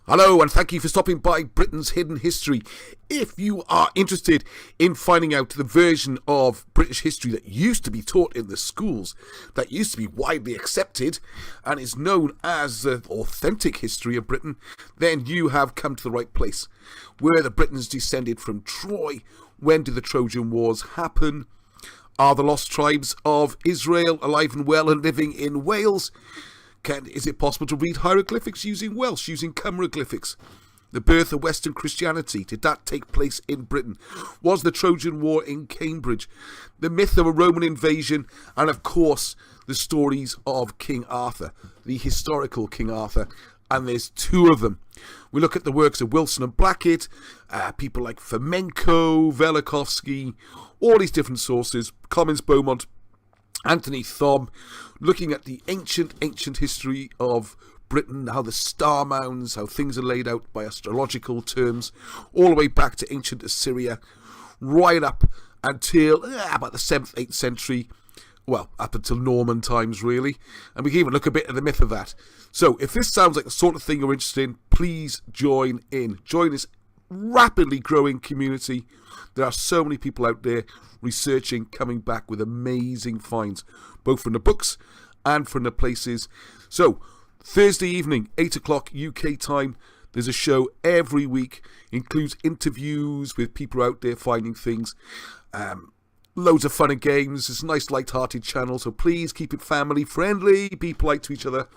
Hello, and thank you for stopping by Britain's Hidden History. If you are interested in finding out the version of British history that used to be taught in the schools, that used to be widely accepted, and is known as the authentic history of Britain, then you have come to the right place. Were the Britons descended from Troy? When did the Trojan Wars happen? Are the lost tribes of Israel alive and well and living in Wales? Is it possible to read hieroglyphics using Welsh, using Cymroglyphics? The birth of Western Christianity, did that take place in Britain? Was the Trojan War in Cambridge? The myth of a Roman invasion, and of course, the stories of King Arthur, the historical King Arthur, and there's two of them. We look at the works of Wilson and Blackett, people like Fomenko, Velikovsky, all these different sources, Clemens Beaumont, Anthony Thom, looking at the ancient history of Britain, how the star mounds, how things are laid out by astrological terms, all the way back to ancient Assyria, right up until about the 7th, 8th century, well, up until Norman times, really. And we can even look a bit at the myth of that. So, if this sounds like the sort of thing you're interested in, please join in. Join this rapidly growing community. There are so many people out there researching, coming back with amazing finds, both from the books and from the places. So, Thursday evening, 8 o'clock UK time, there's a show every week, includes interviews with people out there finding things, loads of fun and games. It's a nice light-hearted channel, so please keep it family friendly, be polite to each other.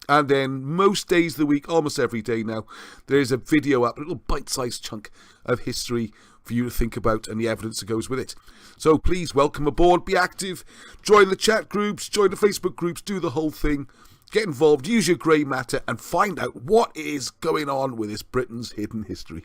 And then most days of the week, almost every day now, there's a video up, a little bite-sized chunk of history for you to think about and the evidence that goes with it. So please welcome aboard, be active, join the chat groups, join the Facebook groups, do the whole thing, get involved, use your grey matter and find out what is going on with this Britain's hidden history.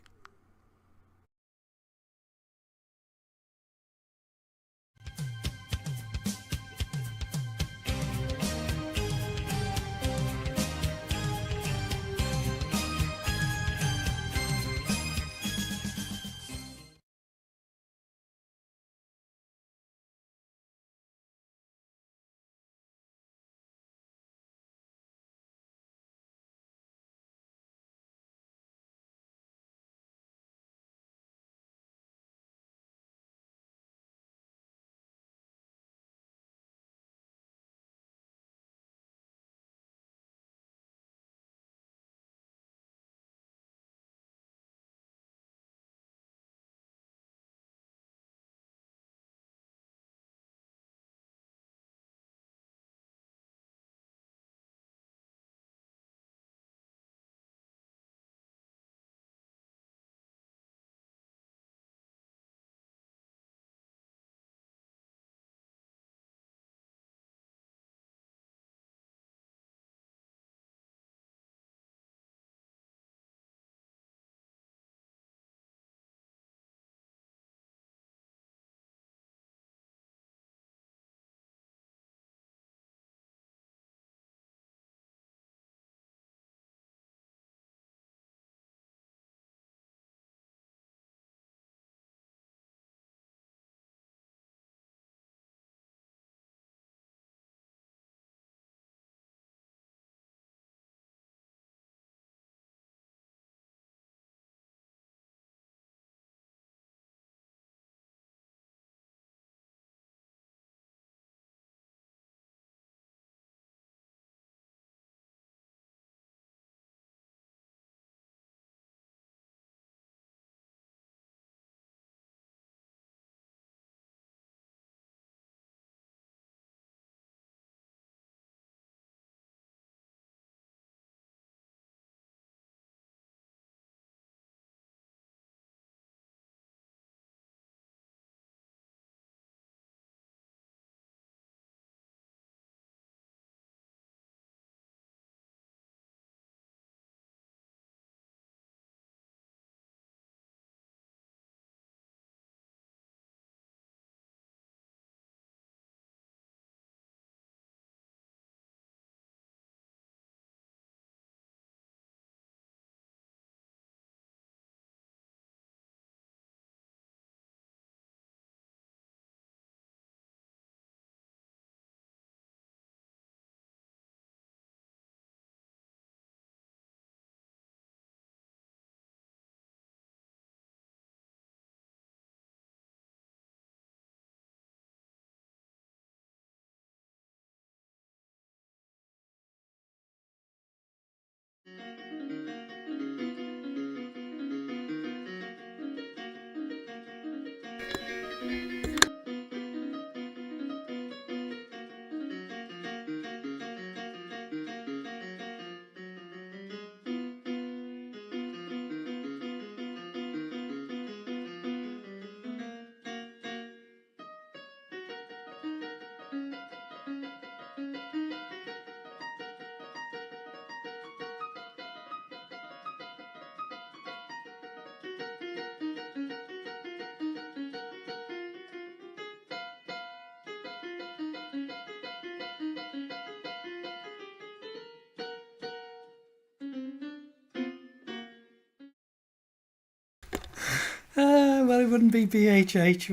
Well, it wouldn't be BHH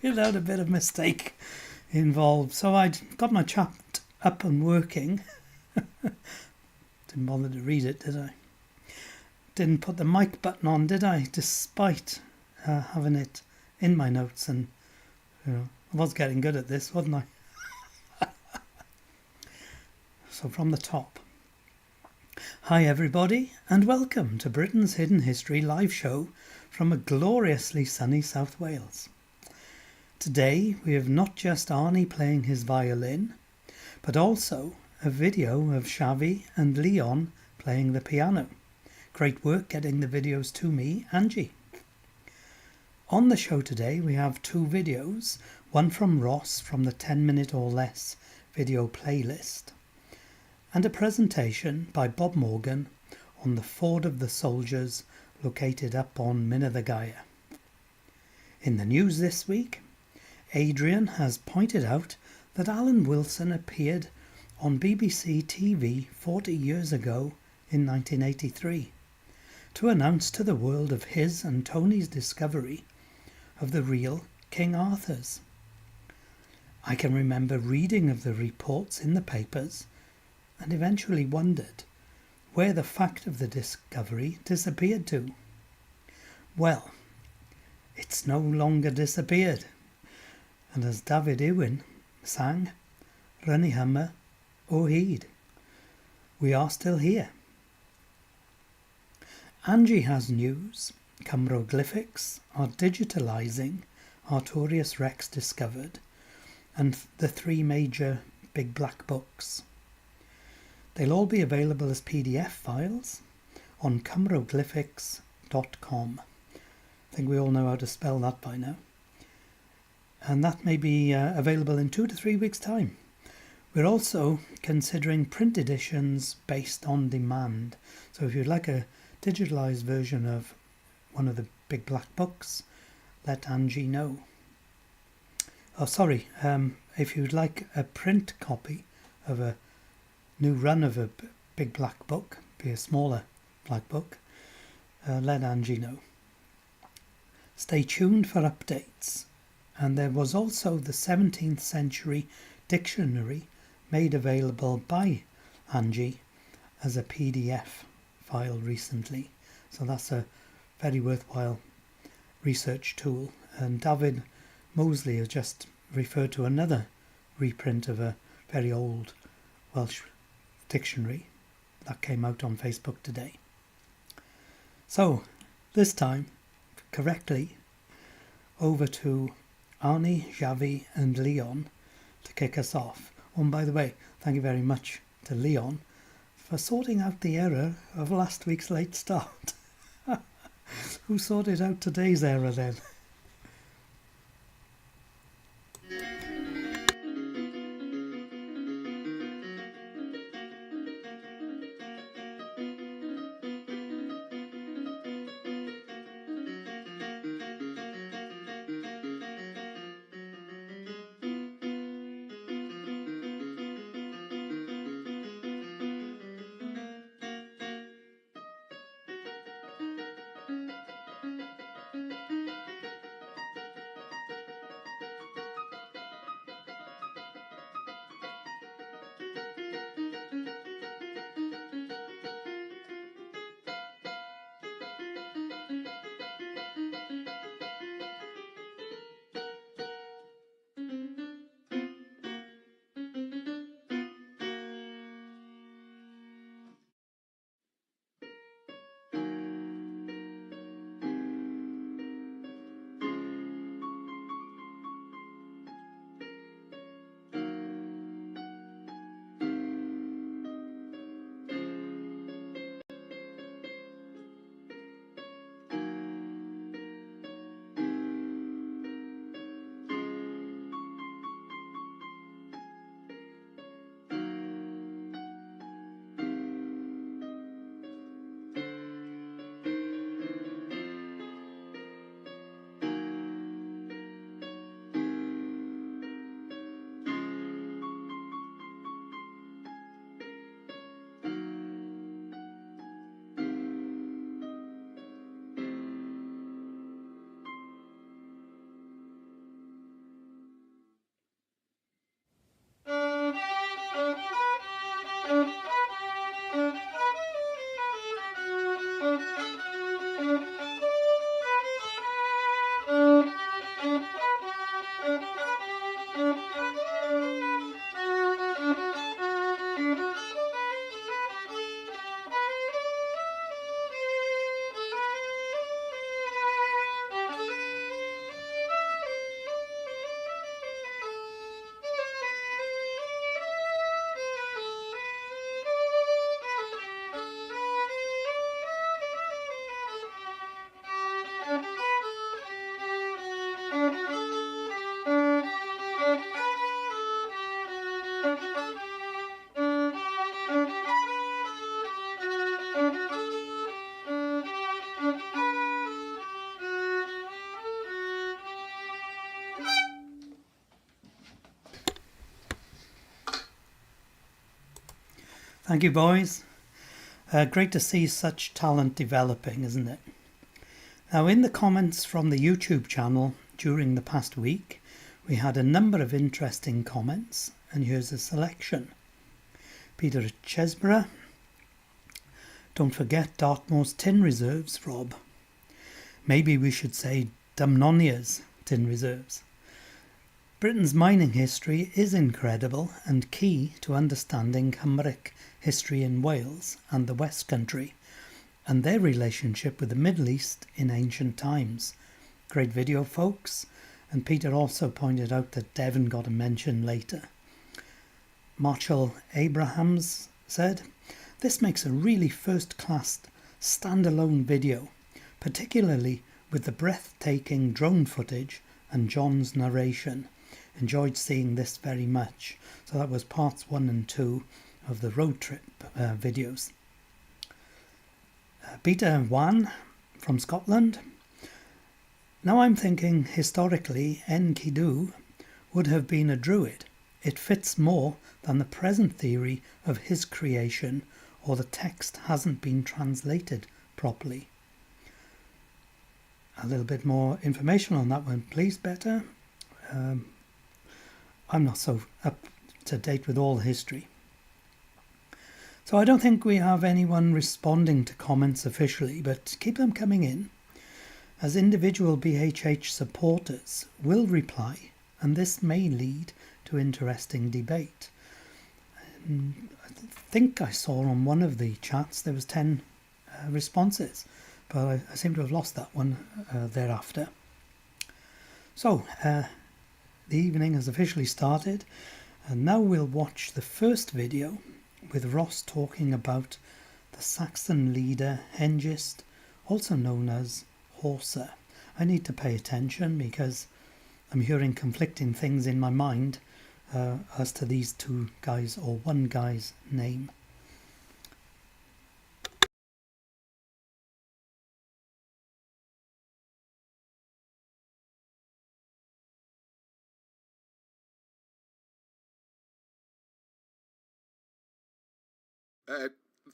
without a bit of mistake involved. So I'd got my chat up and working. Didn't bother to read it, did I? Didn't put the mic button on, did I? Despite having it in my notes, and I was getting good at this, wasn't I? So from the top. Hi everybody, and welcome to Britain's Hidden History live show from a gloriously sunny South Wales. Today we have not just Arnie playing his violin, but also a video of Xavi and Leon playing the piano. Great work getting the videos to me, Angie. On the show today we have two videos, one from Ross from the 10-minute or less video playlist, and a presentation by Bob Morgan on the Ford of the Soldiers located up on Mynna the Gaia. In the news this week, Adrian has pointed out that Alan Wilson appeared on BBC TV 40 years ago in 1983 to announce to the world of his and Tony's discovery of the real King Arthurs. I can remember reading of the reports in the papers and eventually wondered where the fact of the discovery disappeared to. Well, it's no longer disappeared, and as David Ewin sang, Runny Hummer o Hyd, we are still here. Angie has news. Cymroglyphics are digitalising Artorius Rex discovered and the three major big black books. They'll all be available as PDF files on cymroglyphics.com. I think we all know how to spell that by now. And that may be available in 2 to 3 weeks' time. We're also considering print editions based on demand. So if you'd like a digitalised version of one of the big black books, let Angie know. Oh, sorry, if you'd like a print copy of a new run of a big black book, be a smaller black book, let Angie know. Stay tuned for updates. And there was also the 17th century dictionary made available by Angie as a PDF file recently. So that's a very worthwhile research tool. And David Mosley has just referred to another reprint of a very old Welsh dictionary that came out on Facebook today. So this time, correctly, over to Arnie, Xavi and Leon to kick us off. Oh, and by the way, thank you very much to Leon for sorting out the error of last week's late start. Who sorted out today's error then? Thank you, boys. Great to see such talent developing, isn't it? Now, in the comments from the YouTube channel during the past week, we had a number of interesting comments, and here's a selection. Peter at Chesborough. Don't forget Dartmoor's tin reserves, Rob. Maybe we should say Dumnonia's tin reserves. Britain's mining history is incredible and key to understanding Cymric history in Wales and the West Country and their relationship with the Middle East in ancient times. Great video, folks. And Peter also pointed out that Devon got a mention later. Marshall Abrahams said, "This makes a really first-class standalone video, particularly with the breathtaking drone footage and John's narration. Enjoyed seeing this very much." So that was parts 1 and 2 of the road trip videos. Peter Wan from Scotland. Now I'm thinking historically Enkidu would have been a druid. It fits more than the present theory of his creation, or the text hasn't been translated properly. A little bit more information on that one, please, Better. I'm not so up to date with all history. So I don't think we have anyone responding to comments officially, but keep them coming in, as individual BHH supporters will reply, and this may lead to interesting debate. I think I saw on one of the chats there was 10 responses, but I seem to have lost that one thereafter. So the evening has officially started, and now we'll watch the first video with Ross talking about the Saxon leader Hengist, also known as Horsa. I need to pay attention because I'm hearing conflicting things in my mind as to these two guys, or one guy's name.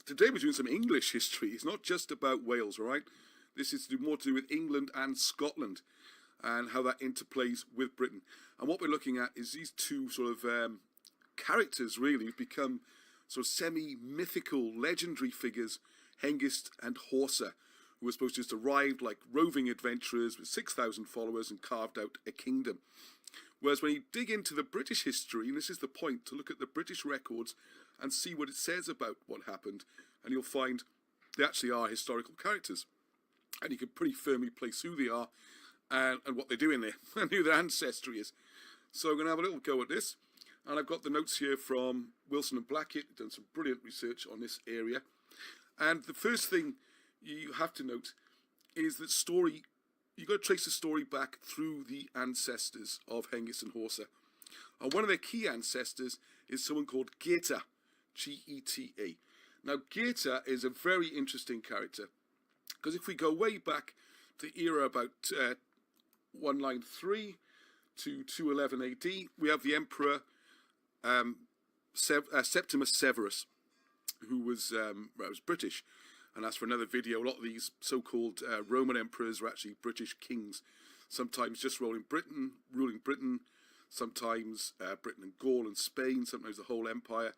Today we're doing some English history. It's not just about Wales, all right? This is more to do with England and Scotland and how that interplays with Britain. And what we're looking at is these two sort of characters, really, who've become sort of semi-mythical, legendary figures, Hengist and Horsa, who were supposed to just arrive like roving adventurers with 6,000 followers and carved out a kingdom. Whereas when you dig into the British history, and this is the point, to look at the British records and see what it says about what happened, and you'll find they actually are historical characters. And you can pretty firmly place who they are and what they're doing there, and who their ancestry is. So I'm going to have a little go at this. And I've got the notes here from Wilson and Blackett, done some brilliant research on this area. And the first thing you have to note is that you've got to trace the story back through the ancestors of Hengist and Horsa. And one of their key ancestors is someone called Geta, G-E-T-A. Now, Geta is a very interesting character, because if we go way back to the era about 193 to 211 AD, we have the Emperor Septimus Severus, who was British. And as for another video, a lot of these so-called Roman emperors were actually British kings, sometimes just ruling Britain, sometimes Britain and Gaul and Spain, sometimes the whole empire,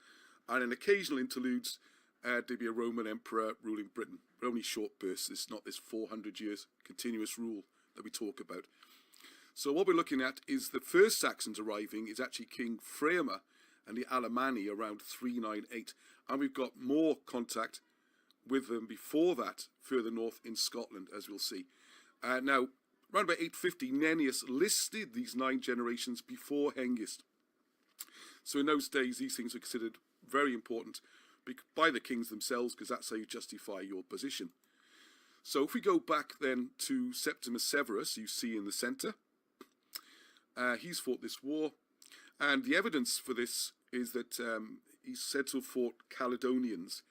and in occasional interludes, there'd be a Roman emperor ruling Britain, but only short bursts. It's not this 400 years continuous rule that we talk about. So what we're looking at is the first Saxons arriving is actually King Framer and the Alemanni around 398. And we've got more contact with them before that, further north in Scotland, as we'll see. Now, around about 850, Nennius listed these 9 generations before Hengist. So in those days, these things were considered very important by the kings themselves, because that's how you justify your position. So if we go back then to Septimus Severus, you see in the centre, he's fought this war. And the evidence for this is that he's said to have fought Caledonians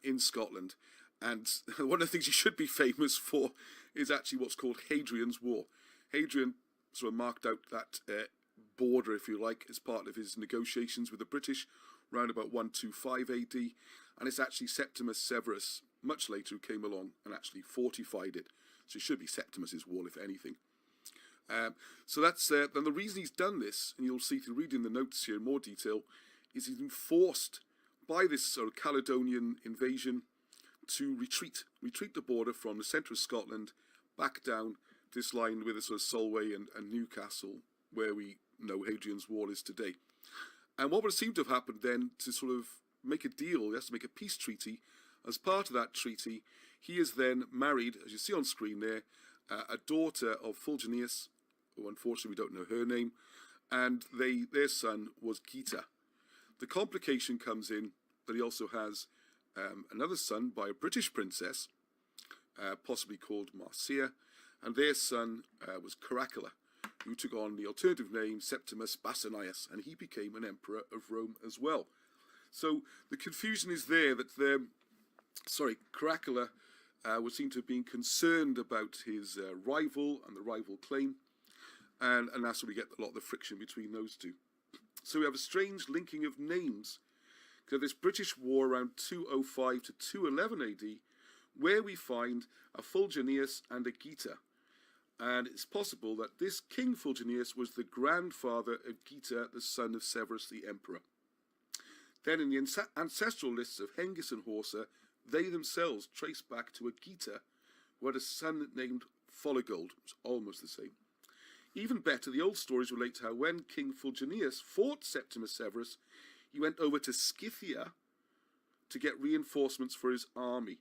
in Scotland. And one of the things he should be famous for is actually what's called Hadrian's War. Hadrian sort of marked out that border, if you like, as part of his negotiations with the British around about 125 AD. And it's actually Septimus Severus, much later, who came along and actually fortified it. So it should be Septimus's wall, if anything. So that's then the reason he's done this, and you'll see through reading the notes here in more detail, is he's been forced by this sort of Caledonian invasion to retreat the border from the centre of Scotland back down this line with a sort of Solway and Newcastle, where we know Hadrian's Wall is today. And what would seem to have happened then to sort of make a deal, he has to make a peace treaty. As part of that treaty, he is then married, as you see on screen there, a daughter of Fulginius, who unfortunately we don't know her name, and their son was Geta. The complication comes in that he also has another son by a British princess, possibly called Marcia, and their son was Caracalla, who took on the alternative name Septimus Basanius, and he became an emperor of Rome as well. So the confusion is there that Caracalla would seem to have been concerned about his rival and the rival claim, and that's where we get a lot of the friction between those two. So we have a strange linking of names. So this British war around 205 to 211 AD, where we find a Fulginius and a Geta. And it's possible that this King Fulginius was the grandfather of Geta, the son of Severus the Emperor. Then in the ancestral lists of Hengist and Horsa, they themselves trace back to a Geta who had a son named Foligold. It's almost the same. Even better, the old stories relate to how when King Fulginius fought Septimus Severus, he went over to Scythia to get reinforcements for his army.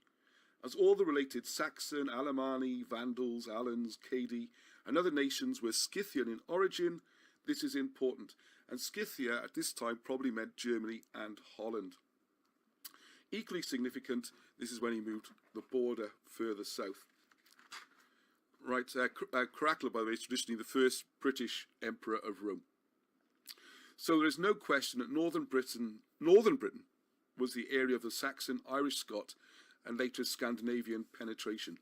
As all the related Saxon, Alemanni, Vandals, Alans, Cadi, and other nations were Scythian in origin, this is important. And Scythia at this time probably meant Germany and Holland. Equally significant, this is when he moved the border further south. Right, Caracalla, by the way, is traditionally the first British emperor of Rome. So there is no question that northern Britain was the area of the Saxon, Irish, Scot, and later Scandinavian penetration,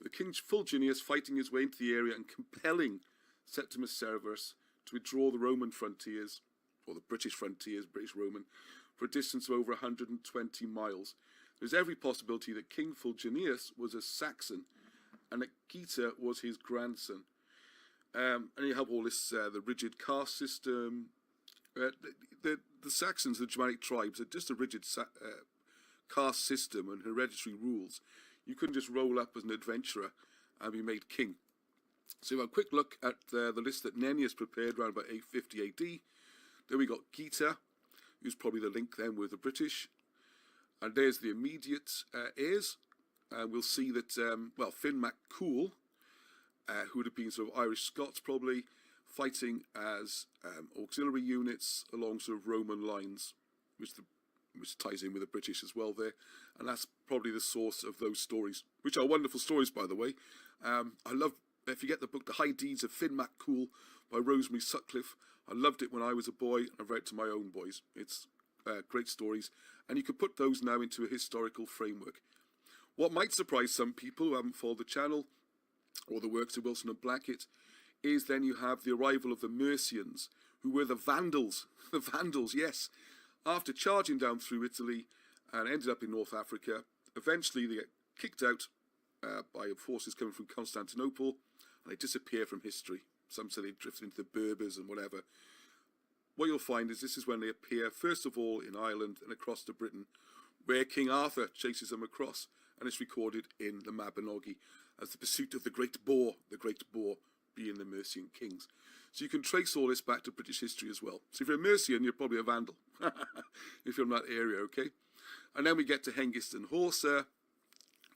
with King Fulginius fighting his way into the area and compelling Septimus Severus to withdraw the Roman frontiers, or the British frontiers, British Roman, for a distance of over 120 miles. There's every possibility that King Fulginius was a Saxon and that Geta was his grandson. And you have all this, the rigid caste system. The Saxons, the Germanic tribes, are just a rigid caste system and hereditary rules. You couldn't just roll up as an adventurer and be made king. So we have a quick look at the list that Nennius prepared around about 850 AD. Then we got Geta, who's probably the link then with the British. And there's the immediate heirs. We'll see that, Finn Mac Cool, who would have been sort of Irish Scots probably, fighting as auxiliary units along sort of Roman lines, which ties in with the British as well there. And that's probably the source of those stories, which are wonderful stories, by the way. I love, if you get the book The High Deeds of Finn Mac Cool by Rosemary Sutcliffe, I loved it when I was a boy, and I've read it to my own boys. It's great stories, and you could put those now into a historical framework. What might surprise some people who haven't followed the channel, or the works of Wilson and Blackett, is then you have the arrival of the Mercians, who were the Vandals. The Vandals, yes. After charging down through Italy and ended up in North Africa, eventually they get kicked out by forces coming from Constantinople, and they disappear from history. Some say they drifted into the Berbers and whatever. What you'll find is this is when they appear, first of all, in Ireland and across to Britain, where King Arthur chases them across, and it's recorded in the Mabinogi as the pursuit of the great boar being the Mercian kings. So you can trace all this back to British history as well. So if you're a Mercian, you're probably a Vandal, if you're in that area, okay? And then we get to Hengist and Horsa,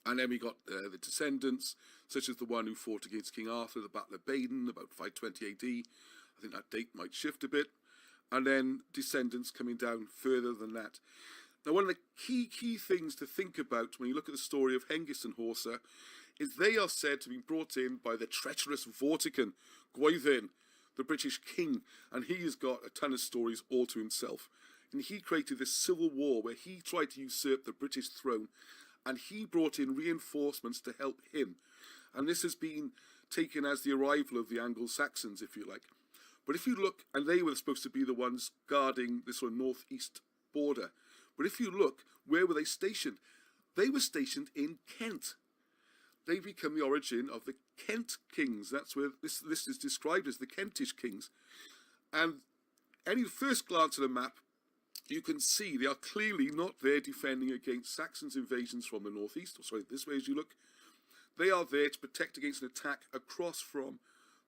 and then we got the descendants, such as the one who fought against King Arthur, the Battle of Badon, about 520 AD. I think that date might shift a bit. And then descendants coming down further than that. Now, one of the key things to think about when you look at the story of Hengist and Horsa is they are said to be brought in by the treacherous Vortigern, Gwyddin, the British king, and he has got a ton of stories all to himself. And he created this civil war where he tried to usurp the British throne, and he brought in reinforcements to help him. And this has been taken as the arrival of the Anglo-Saxons, if you like. But if you look, and they were supposed to be the ones guarding this sort of northeast border. But if you look, where were they stationed? They were stationed in Kent. They become the origin of the Kent kings. That's where this is described as the Kentish kings. And any first glance at a map, you can see they are clearly not there defending against Saxons' invasions from the northeast. Or sorry, this way as you look. They are there to protect against an attack across from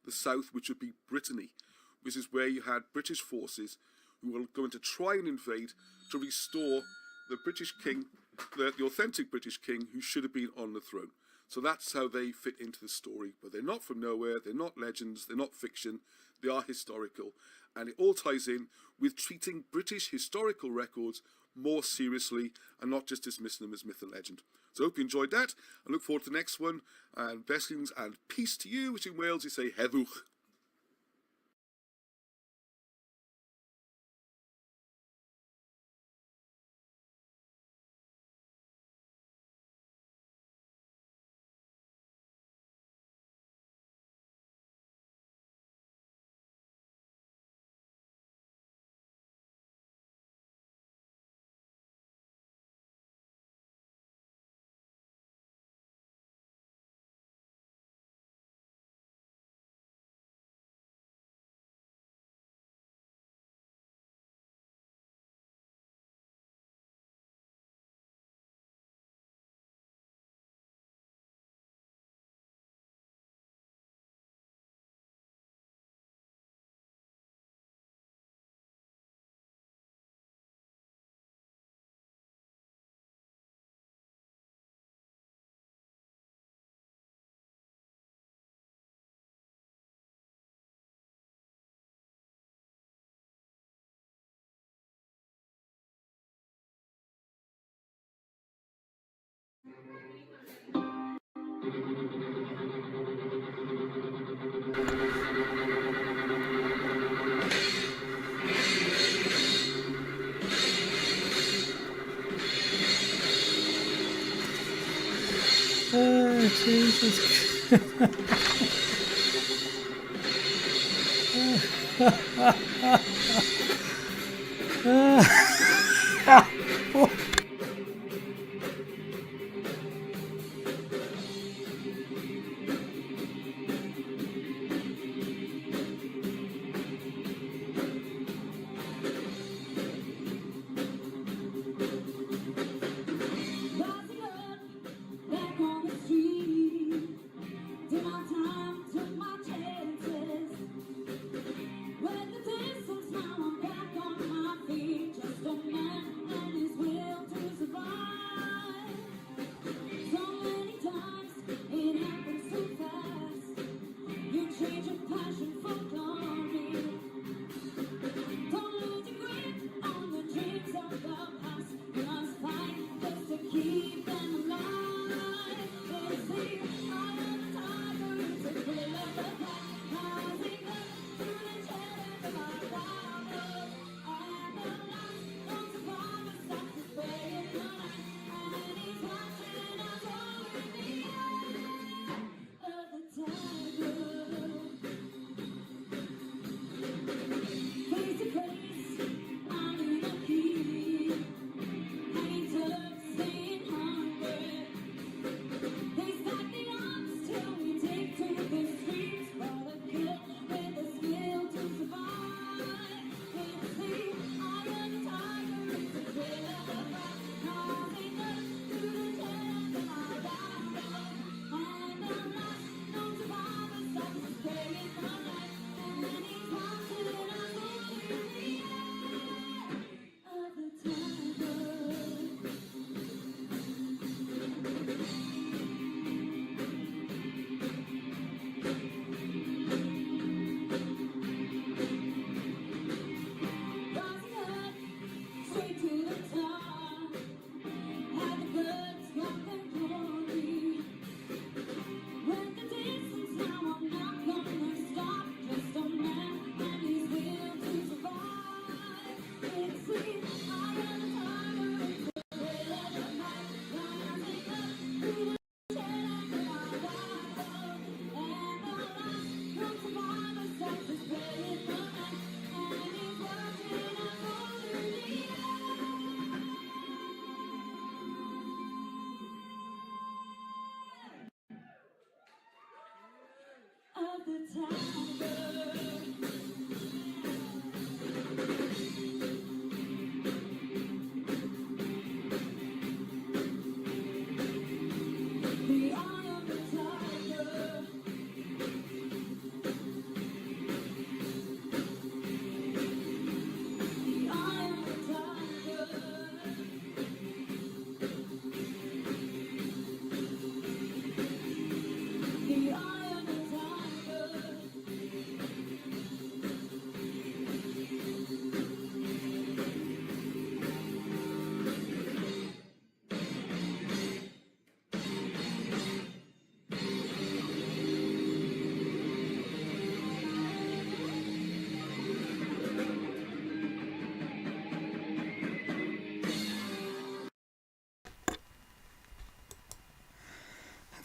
the south, which would be Brittany, which is where you had British forces who were going to try and invade to restore the British king, the authentic British king who should have been on the throne. So that's how they fit into the story. But they're not from nowhere, they're not legends, they're not fiction, they are historical. And it all ties in with treating British historical records more seriously and not just dismissing them as myth and legend. So I hope you enjoyed that. I look forward to the next one. And blessings and peace to you, which in Wales you say heddwch. Jesus. Just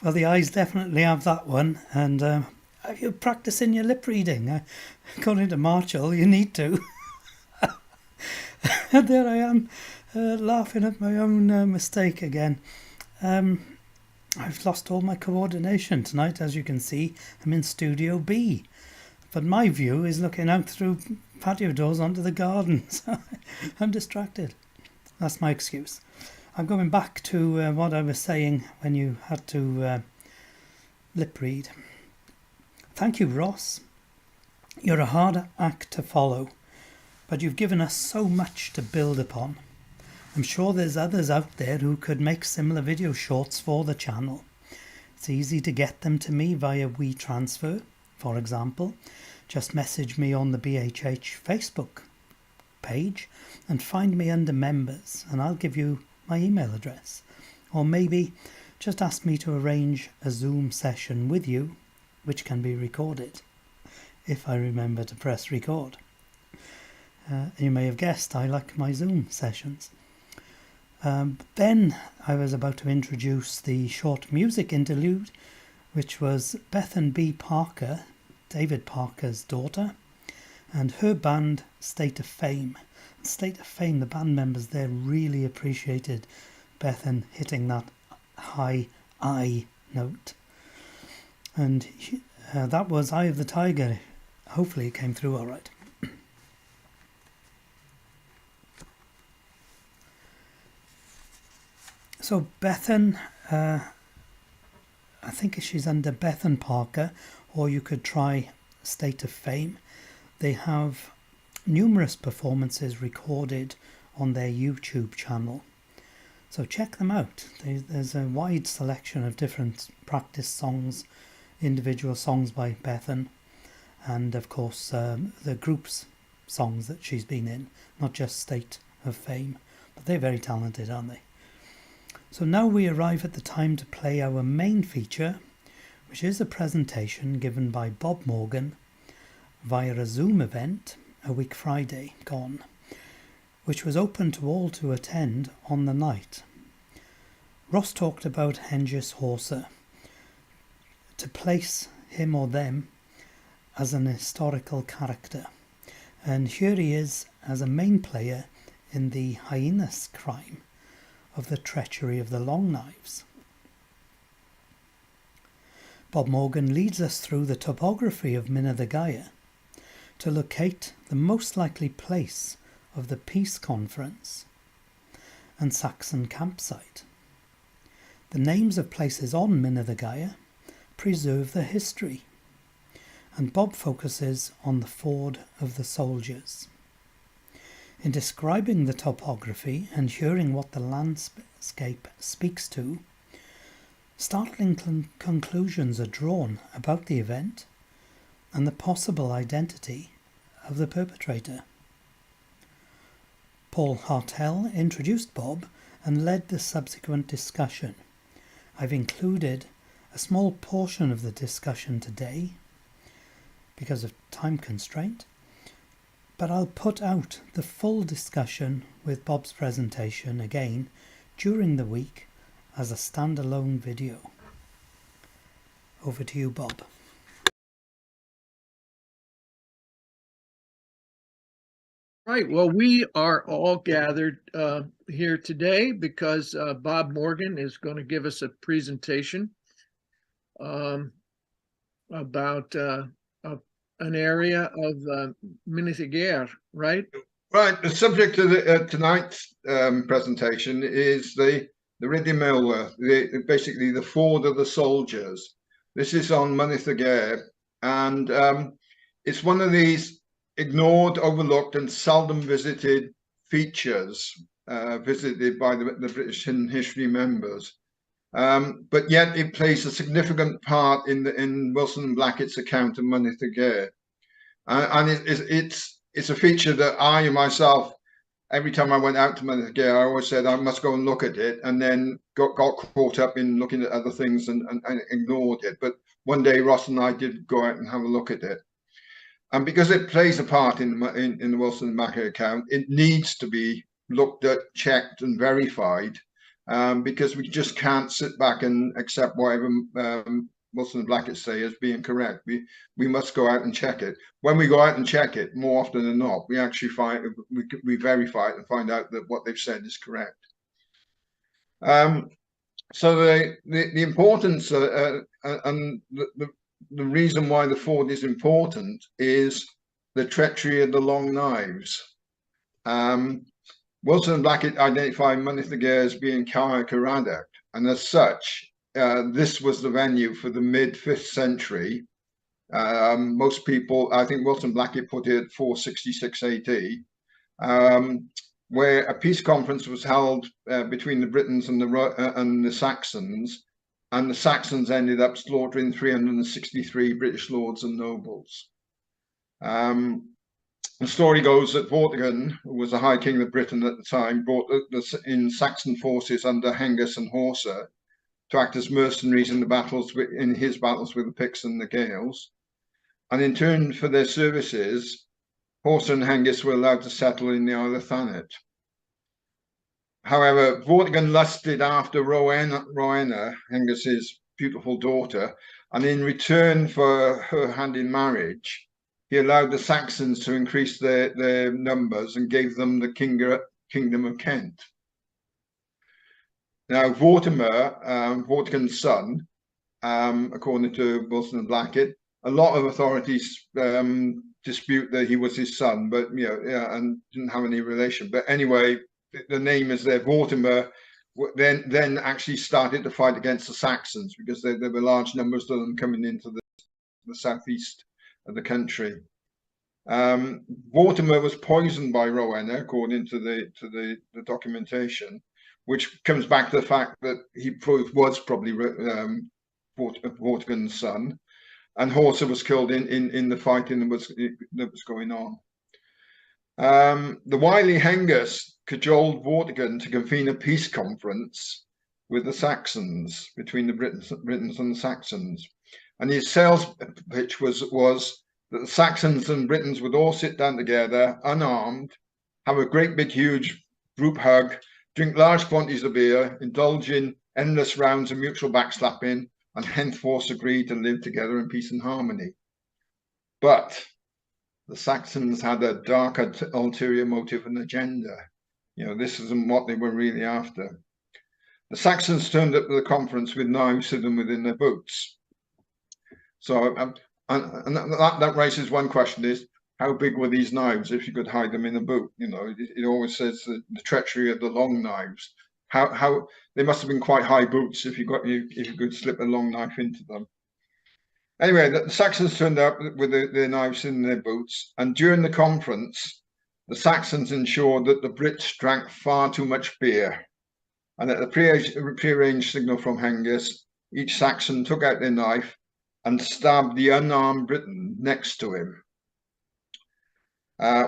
Well, the eyes definitely have that one. And are you practicing your lip reading? According to Marshall, you need to. And there I am, laughing at my own mistake again. I've lost all my coordination tonight, as you can see. I'm in Studio B. But my view is looking out through patio doors onto the garden. So I'm distracted. That's my excuse. I'm going back to what I was saying when you had to lip read. Thank you, Ross. You're a hard act to follow, but you've given us so much to build upon. I'm sure there's others out there who could make similar video shorts for the channel. It's easy to get them to me via WeTransfer, for example. Just message me on the BHH Facebook page and find me under members, and I'll give you my email address. Or maybe just ask me to arrange a Zoom session with you, which can be recorded, if I remember to press record. You may have guessed I like my Zoom sessions. Then I was about to introduce the short music interlude, which was Bethan B. Parker, David Parker's daughter, and her band State of Fame. State of Fame, the band members there really appreciated Bethan hitting that high I note. And that was Eye of the Tiger. Hopefully it came through all right. So Bethan, I think she's under Bethan Parker, or you could try State of Fame. They have numerous performances recorded on their YouTube channel, so check them out. There's a wide selection of different practice songs, individual songs by Bethan, and of course the group's songs that she's been in, not just State of Fame, but they're very talented, aren't they? So now we arrive at the time to play our main feature, which is a presentation given by Bob Morgan via a Zoom event a week Friday gone, which was open to all to attend on the night. Ross talked about Hengist Horsa, to place him or them as an historical character, and here he is as a main player in the heinous crime of the treachery of the Long Knives. Bob Morgan leads us through the topography of Mynna the Gaia to locate the most likely place of the peace conference and Saxon campsite. The names of places on Mynna the Gaia preserve the history, and Bob focuses on the ford of the soldiers. In describing the topography and hearing what the landscape speaks to, startling conclusions are drawn about the event and the possible identity of the perpetrator. Paul Hartel introduced Bob and led the subsequent discussion. I've included a small portion of the discussion today because of time constraint, but I'll put out the full discussion with Bob's presentation again during the week as a standalone video. Over to you, Bob. Right. Well, we are all gathered here today because Bob Morgan is going to give us a presentation. about an area of Minithager, right? Right. The subject of tonight's presentation is the Ridimilwa, basically the ford of the soldiers. This is on Minithager, and it's one of these ignored, overlooked, and seldom visited features visited by the British Hidden History members. But yet it plays a significant part in Wilson and Blackett's account of Minithager. And it's a feature that I myself, every time I went out to Minithager, I always said I must go and look at it, and then got caught up in looking at other things and ignored it. But one day Ross and I did go out and have a look at it. And because it plays a part in the Wilson and Blackett account, it needs to be looked at, checked, and verified, because we just can't sit back and accept whatever Wilson and Blackett say as being correct. We must go out and check it. When we go out and check it, more often than not, we actually we verify it and find out that what they've said is correct. So the importance and the reason why the ford is important is the treachery of the long knives. Wilson and Blackett identify Minithager as being Caer-Caradoc, and as such, this was the venue for the mid-5th century. Most people, I think Wilson Blackett put it at 466 AD, where a peace conference was held between the Britons and the Saxons, and the Saxons ended up slaughtering 363 British lords and nobles. The story goes that Vortigern, who was the High King of Britain at the time, brought in Saxon forces under Hengist and Horsa to act as mercenaries in his battles with the Picts and the Gaels. And in turn for their services, Horsa and Hengist were allowed to settle in the Isle of Thanet. However, Vortigern lusted after Rowena, Hengist's beautiful daughter, and in return for her hand in marriage, he allowed the Saxons to increase their numbers and gave them the kingdom of Kent. Now, Vortigern's son, according to Wilson and Blackett, a lot of authorities dispute that he was his son, but and didn't have any relation. But anyway, the name is there. Vortimer then actually started to fight against the Saxons because there were large numbers of them coming into the southeast of the country. Vortimer was poisoned by Rowena, according to the documentation, which comes back to the fact that he was probably Vortigern's son, and Horsa was killed in the fighting that was going on. The wily Hengist cajoled Vortigern to convene a peace conference with the Saxons, between the Britons and the Saxons, and his sales pitch was that the Saxons and Britons would all sit down together, unarmed, have a great big huge group hug, drink large quantities of beer, indulge in endless rounds of mutual backslapping, and henceforth agree to live together in peace and harmony. But the Saxons had a dark ulterior motive and agenda. This isn't what they were really after. The Saxons turned up to the conference with knives hidden within their boots. So, and that raises one question: is how big were these knives if you could hide them in a boot? It always says the treachery of the long knives. How they must have been quite high boots if you could slip a long knife into them. Anyway, the Saxons turned up with their knives in their boots, and during the conference, the Saxons ensured that the Brits drank far too much beer, and at the prearranged signal from Hengist, each Saxon took out their knife and stabbed the unarmed Briton next to him.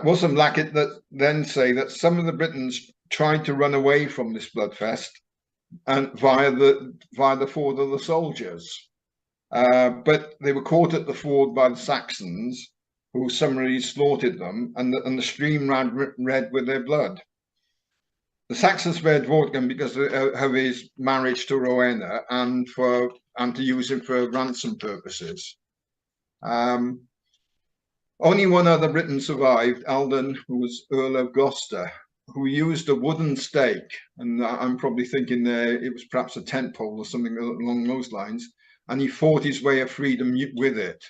Wilson Blackett then say that some of the Britons tried to run away from this bloodfest and via the ford of the soldiers, but they were caught at the ford by the Saxons, who summarily slaughtered them, and the stream ran red with their blood. The Saxons spared Vortigern because of his marriage to Rowena and to use him for ransom purposes. Only one other Briton survived, Alden, who was Earl of Gloucester, who used a wooden stake, and I'm probably thinking there it was perhaps a tent pole or something along those lines, and he fought his way of freedom with it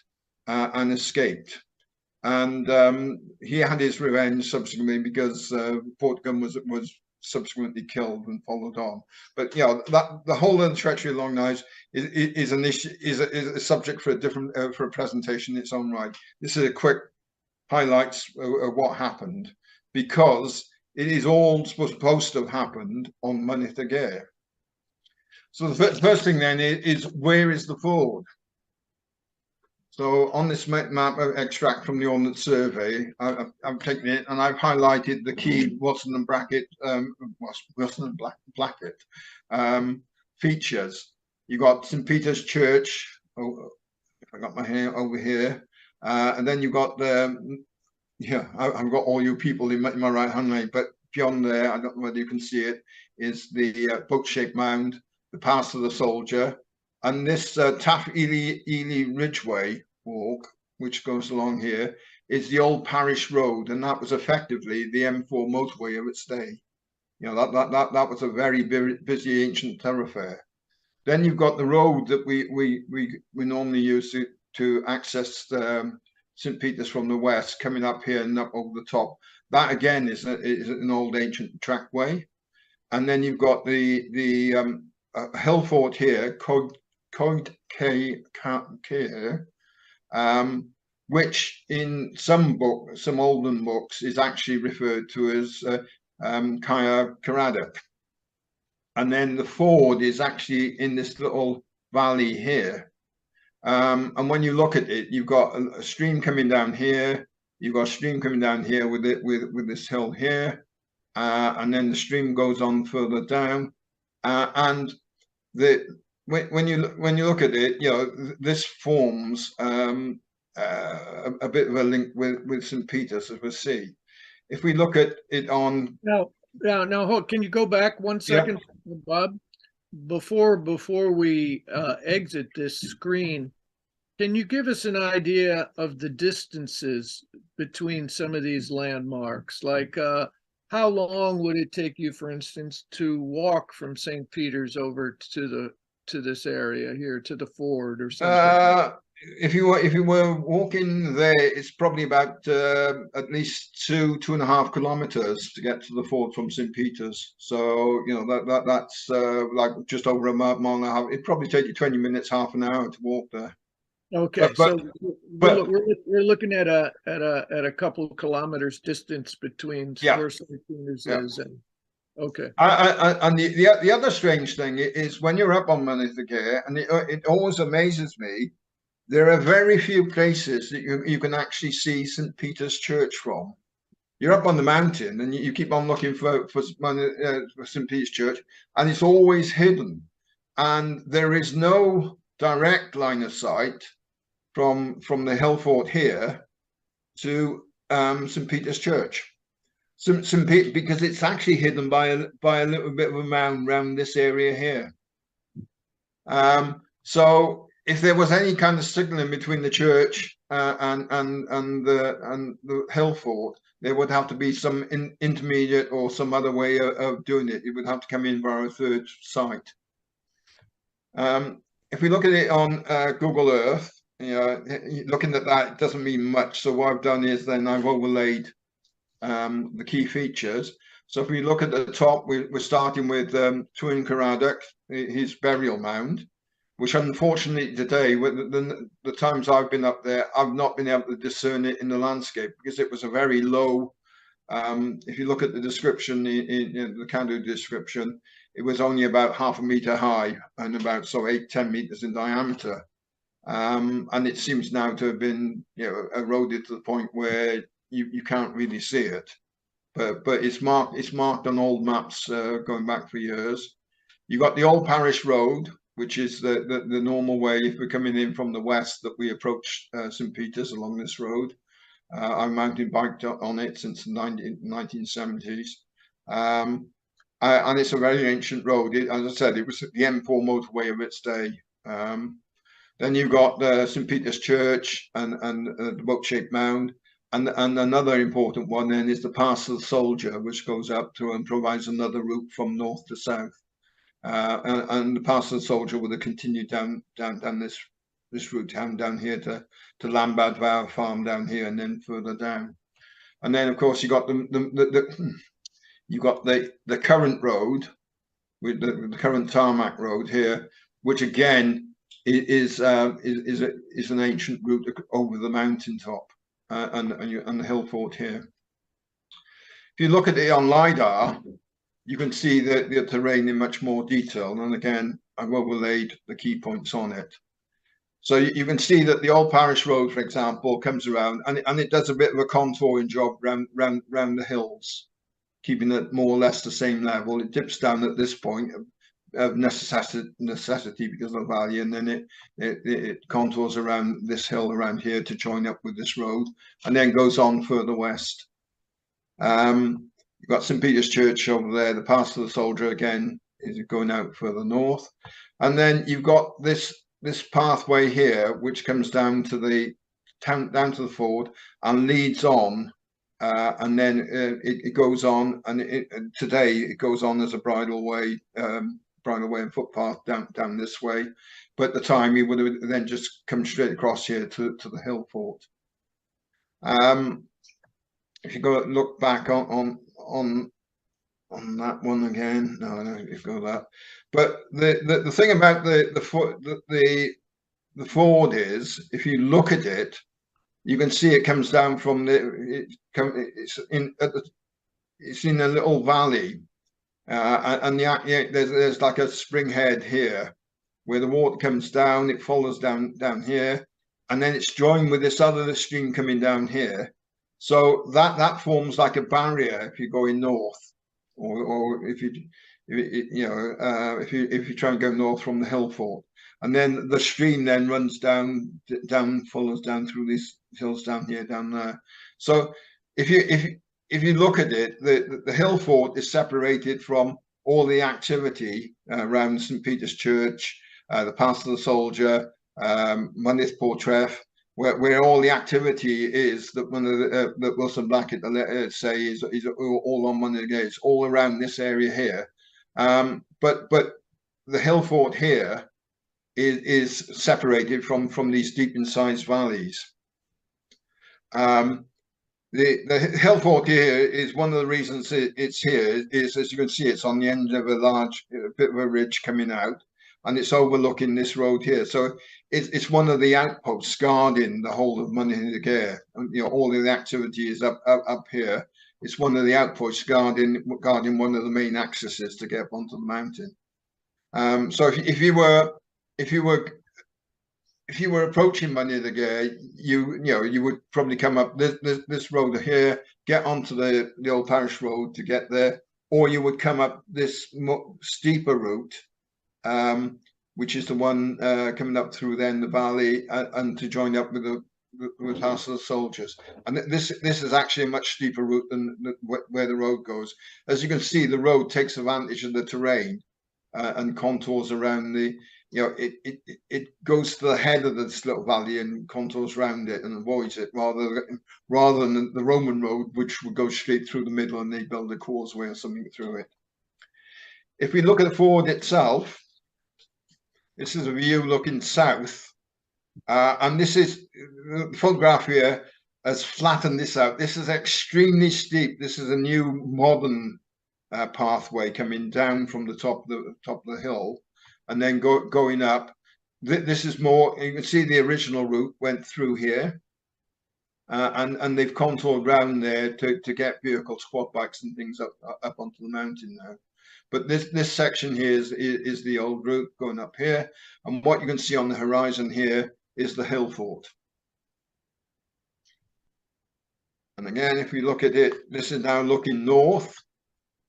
and escaped. And he had his revenge subsequently because Vortigern was subsequently killed and followed on. But that the whole of the treachery along knives is an issue, is a subject for a different for a presentation in its own right. This is a quick highlights of what happened, because it is all supposed to have happened on Mynydd y Gaer. So the first thing then is where is the ford? So on this map extract from the Ordnance Survey, I've taken it and I've highlighted the key Wilson and Blackett features. You got St. Peter's Church. Oh, if I got my hair over here, and then you've got the I've got all you people in my right hand lane, but beyond there, I don't know whether you can see it, is the boat-shaped mound, the Pass of the Soldier, and this Taff Ely Ridgeway walk, which goes along here, is the old parish road, and that was effectively the M4 motorway of its day. That was a very busy ancient thoroughfare. Then you've got the road that we normally use to access St. Peter's from the west, coming up here and up over the top. That again is an old ancient trackway. And then you've got the hill fort here, Coed Caer, which in some olden books is actually referred to as Caer Caraddoc. And then the ford is actually in this little valley here. And when you look at it, you've got a stream coming down here. You've got a stream coming down here with this hill here, and then the stream goes on further down. And when you look at it, this forms a bit of a link with St. Peter's, as we'll see. If we look at it on now, can you go back 1 second, Bob? Before we exit this screen, can you give us an idea of the distances between some of these landmarks? Like how long would it take you, for instance, to walk from St. Peter's over to this area here, to the ford or something? If you were walking there, it's probably about at least 2.5 kilometers to get to the ford from St. Peter's. So that's like just over a mile and a half. It'd probably take you 20 minutes, half an hour to walk there. Okay, so we're looking at a couple of kilometers distance between where St. Peter's is. And okay. And the other strange thing is when you're up on Mynydd y Gaer, and it always amazes me, there are very few places that you can actually see St. Peter's Church from. You're up on the mountain and you keep on looking for St. Peter's Church, and it's always hidden. And there is no direct line of sight from the hill fort here to St. Peter's Church. St. Peter, because it's actually hidden by a little bit of a mound around this area here. So if there was any kind of signaling between the church and the hill fort, there would have to be some intermediate or some other way of doing it. It would have to come in via a third site. If we look at it on Google Earth, looking at that, it doesn't mean much. So what I've done is then I've overlaid the key features. So if we look at the top, we're starting with Twyn Caraddoc, his burial mound, which unfortunately today, with the times I've been up there, I've not been able to discern it in the landscape because it was a very low. If you look at the description in the CADW description, it was only about 0.5 meter high and about 8-10 meters in diameter, and it seems now to have been eroded to the point where you can't really see it. But it's marked on old maps going back for years. You got the old parish road, which is the normal way if we're coming in from the west that we approach St. Peter's along this road. I've mountain biked on it since the 1970s. And it's a very ancient road. As I said, it was the M4 motorway of its day. Then you've got St. Peter's Church and the boat-shaped mound. And another important one then is the Pass of the Soldier, which goes up to and provides another route from north to south. and the Pass of the Soldier would have continued down this route down here to Lambad Farm down here, and then further down. And then of course you got the current road, with the current tarmac road here, which again is an ancient route over the mountaintop and the hill fort here. If you look at it on LiDAR, you can see the terrain in much more detail. And again, I've overlaid the key points on it. So you can see that the Old Parish Road, for example, comes around and it does a bit of a contouring job round the hills, keeping it more or less the same level. It dips down at this point of necessity because of the valley, and then it contours around this hill around here to join up with this road, and then goes on further west. You've got St. Peter's Church over there. The Pass of the Soldier again is going out further north, and then you've got this pathway here, which comes down to the ford and leads on, and then it goes on, and today it goes on as a bridleway and footpath down this way. But at the time, you would have then just come straight across here to the hill fort. If you go look back on that one again, no, you go that. But the thing about the ford is, if you look at it, you can see it comes down from it's in a little valley, and there's like a spring head here where the water comes down. It follows down here, and then it's joined with this other stream coming down here. So that forms like a barrier if you're going north, or if you try and go north from the hill fort, and then the stream then runs down, follows down through these hills down here, down there. So if you look at it, the hill fort is separated from all the activity around St. Peter's Church, the Pass of the Soldier, Mynydd Portreff, where all the activity is that that Wilson Blackett say is all on Mynydd. It's all around this area here, but the hill fort here is separated from these deep incised valleys. The hill fort here is one of the reasons it's here is, as you can see, it's on the end of a large bit of a ridge coming out, and it's overlooking this road here. So it's one of the outposts guarding the whole of Mynydd. All of the activity is up here. It's one of the outposts guarding one of the main accesses to get up onto the mountain. So if you were approaching Mynydd, you would probably come up this road here, get onto the Old Parish Road to get there, or you would come up this steeper route, which is the one coming up through then the valley and to join up with the Pass of the Soldiers. And this is actually a much steeper route than where the road goes. As you can see, the road takes advantage of the terrain and contours around the. It goes to the head of this little valley and contours around it and avoids it, rather than the Roman road, which would go straight through the middle and they build a causeway or something through it. If we look at the ford itself, this is a view looking south, and this is the photograph here has flattened this out. This is extremely steep. This is a new modern pathway coming down from the top of the hill. And then going up, this is more. You can see the original route went through here, and they've contoured around there to get vehicles, quad bikes, and things up onto the mountain now. But this section here is the old route going up here, and what you can see on the horizon here is the hill fort. And again, if we look at it, this is now looking north.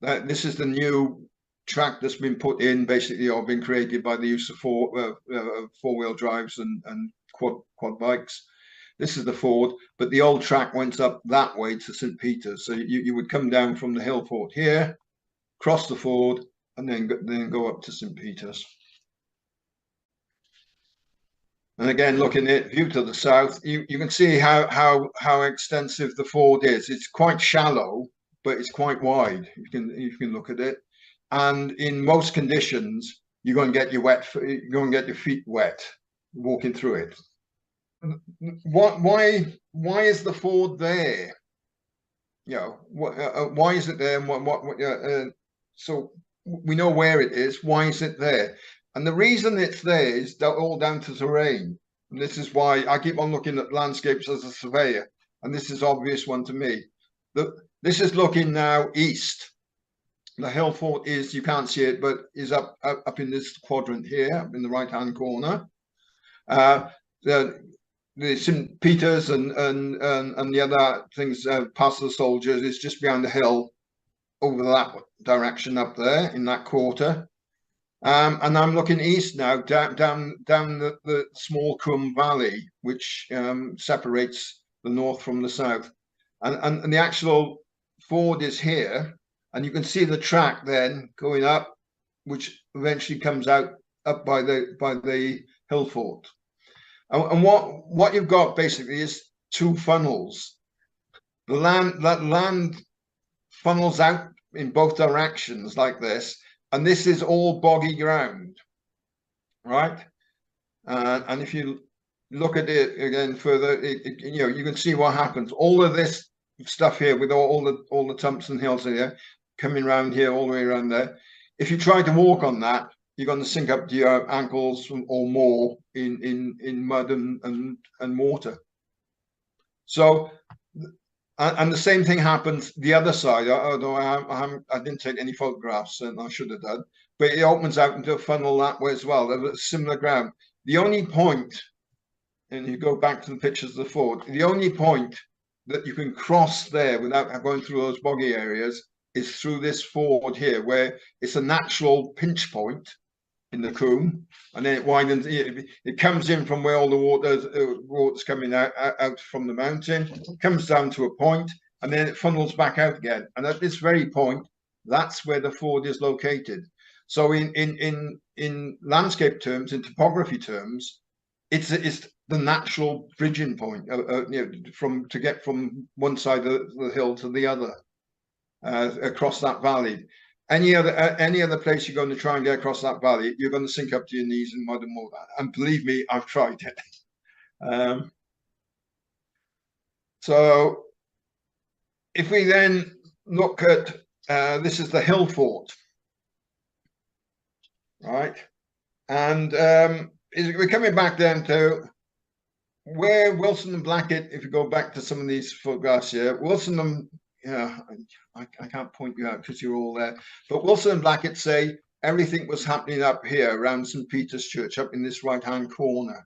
This is the new track that's been put in, basically, or been created by the use of four-wheel drives and quad bikes. This is the ford, but the old track went up that way to St. Peter's. So you would come down from the hill fort here, cross the ford, and then go up to St. Peter's. And again, looking at view to the south, you can see how extensive the ford is. It's quite shallow, but it's quite wide. You can look at it. and in most conditions, you're going to get your feet wet walking through it. Why is the ford there? You know, why is it there? And so we know where it is. Why is it there? And the reason it's there is all down to terrain. And this is why I keep on looking at landscapes as a surveyor. And this is obvious one to me. This is looking now east. The hill fort is, you can't see it, but is up in this quadrant here, up in the right-hand corner. The St. Peter's and the other things, past the soldiers, is just behind the hill over that direction up there in that quarter. And I'm looking east now, down the small Coombe Valley, which separates the north from the south. And the actual ford is here, and you can see the track then going up, which eventually comes out up by the hill fort. And what you've got basically is two funnels. That land funnels out in both directions like this, and this is all boggy ground, right? And if you look at it again further, you can see what happens. All of this stuff here with all the Thompson Hills here, coming around here all the way around there. If you try to walk on that, you're going to sink up to your ankles or more in mud and water. So, and the same thing happens the other side. Although I didn't take any photographs, and I should have done. But it opens out into a funnel that way as well. There's similar ground. The only point, and you go back to the pictures of the fort, the only point that you can cross there without going through those boggy areas is through this ford here, where it's a natural pinch point in the Coombe, and then it widens. It comes in from where all the water's coming out from the mountain, comes down to a point, and then it funnels back out again. And at this very point, that's where the ford is located. So in landscape terms, in topography terms, it's the natural bridging point to get from one side of the hill to the other across that valley. Any other place you're going to try and get across that valley, you're going to sink up to your knees in mud and water. And believe me, I've tried it. So if we then look at, this is the hill fort, right? And we're coming back then to where Wilson and Blackett, if you go back to some of these photographs here, Wilson and, I can't point you out because you're all there, but Wilson and Blackett say everything was happening up here around St. Peter's Church, up in this right-hand corner.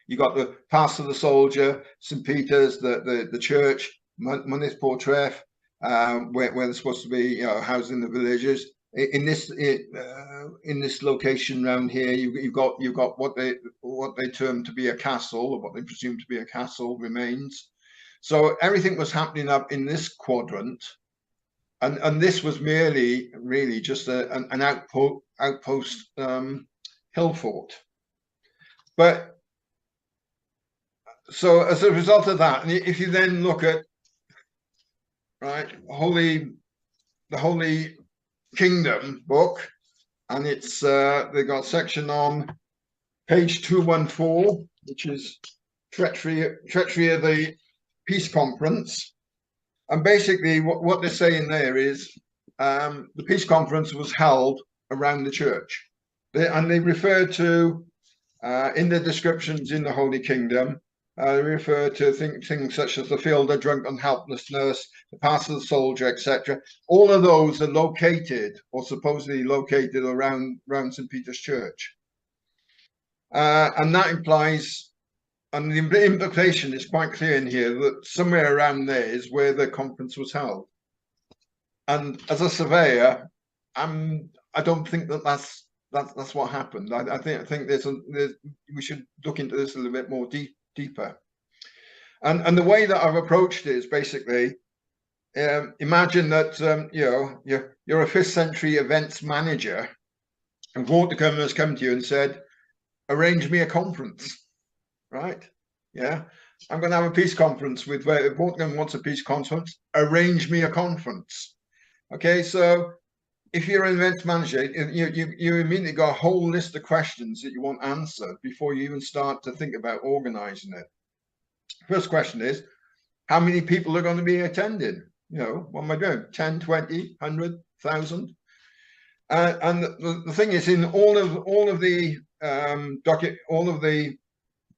You got the Pass of the Soldier, St. Peter's, the church, Mynydd Portreff, where they're supposed to be, housing the villagers. In this location around here, you've got what they term to be a castle, or what they presume to be a castle, remains. So everything was happening up in this quadrant, and this was really just an outpost hill fort. But so as a result of that, and if you then look at the Holy Kingdom book, and it's they got a section on page 214, which is treachery of the peace conference. And basically what they're saying there is the peace conference was held around the church, and they refer to in the descriptions in the Holy Kingdom, they refer to things such as the field of drunk and helpless nurse, the Pass of the Soldier, etc. All of those are located, or supposedly located, around St. Peter's Church. And that implies, and the implication is quite clear in here, that somewhere around there is where the conference was held. And as a surveyor, I don't think that's what happened. I think we should look into this a little bit more deeper. And the way that I've approached it is basically, imagine that you're a 5th century events manager, and Vortigern has come to you and said, arrange me a conference, right? Yeah, I'm going to have a peace conference with where Vortigern wants a peace conference. Arrange me a conference. Okay, so if you're an events manager, you immediately got a whole list of questions that you want answered before you even start to think about organizing it. First question is, how many people are going to be attending? You know, what am I doing? 10, 20, 100, 1,000? And the thing is, in all of the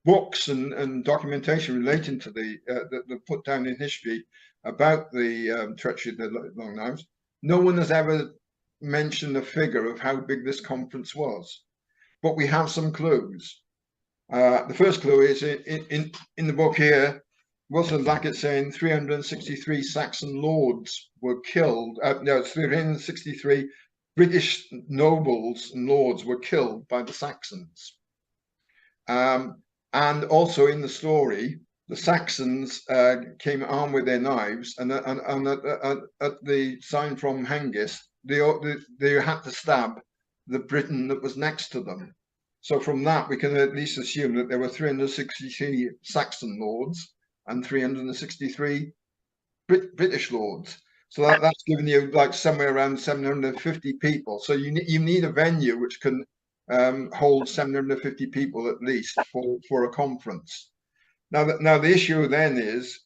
books and documentation relating to the put down in history about the treachery of the Long Knives, no one has ever mentioned a figure of how big this conference was, but we have some clues. The first clue is in the book here. Wilson Blackett saying 363 Saxon lords were killed. No, 363 British nobles and lords were killed by the Saxons. And also in the story, the Saxons came armed with their knives, and at the sign from Hengist, they had to stab the Briton that was next to them. So from that, we can at least assume that there were 363 Saxon lords and 363 British lords. So that's giving you like somewhere around 750 people. So you need a venue which can hold 750 people at least for a conference. Now the issue then is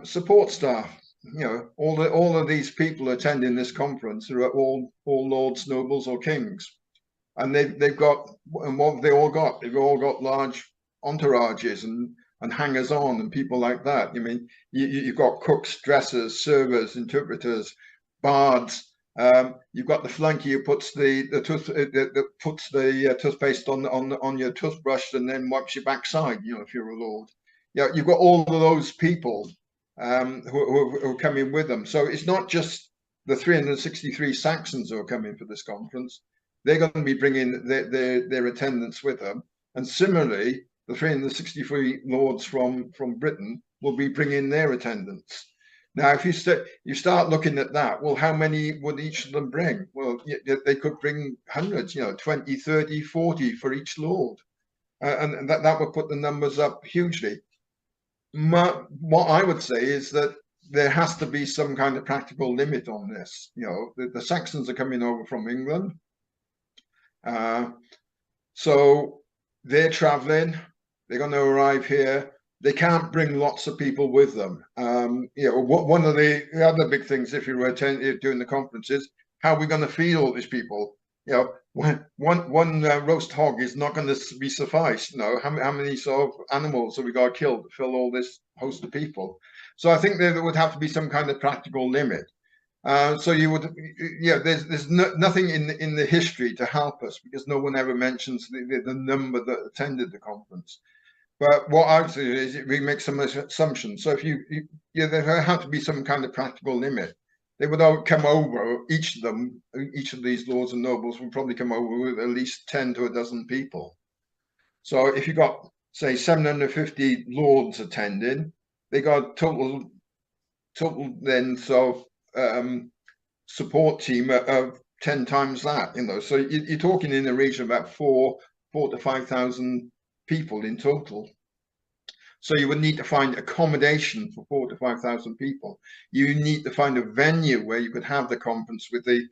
support staff. You know, all of these people attending this conference are all lords, nobles, or kings, and they've got, and what have they all got? They've all got large entourages and hangers on and people like that. I mean, you've got cooks, dressers, servers, interpreters, bards. You've got the flunky who puts the toothpaste on your toothbrush and then wipes your backside. You know, if you're a lord, yeah, you've got all of those people who are coming with them. So it's not just the 363 Saxons who are coming for this conference. They're going to be bringing their attendants with them, and similarly, the 363 lords from Britain will be bringing their attendants. Now, if you start looking at that, well, how many would each of them bring? Well, they could bring hundreds, you know, 20, 30, 40 for each lord. And that would put the numbers up hugely. What I would say is that there has to be some kind of practical limit on this. You know, the Saxons are coming over from England. So they're traveling, they're going to arrive here. They can't bring lots of people with them. You know, one of the other big things, if you were doing the conference, is how are we going to feed all these people? You know, one roast hog is not going to be suffice. You know, how many sort of animals have we got to kill to fill all this host of people? So I think there would have to be some kind of practical limit. So you would, yeah, there's nothing in the history to help us because no one ever mentions the number that attended the conference. But what I would say is we make some assumptions. So if there had to be some kind of practical limit. They would all come over, each of these lords and nobles would probably come over with at least 10 to a dozen people. So if you got, say, 750 lords attending, they got total then support team of 10 times that, you know. So you're talking in the region of about 4,000 to 5,000 people in total. So you would need to find accommodation for 4,000 to 5,000 people. You need to find a venue where you could have the conference with the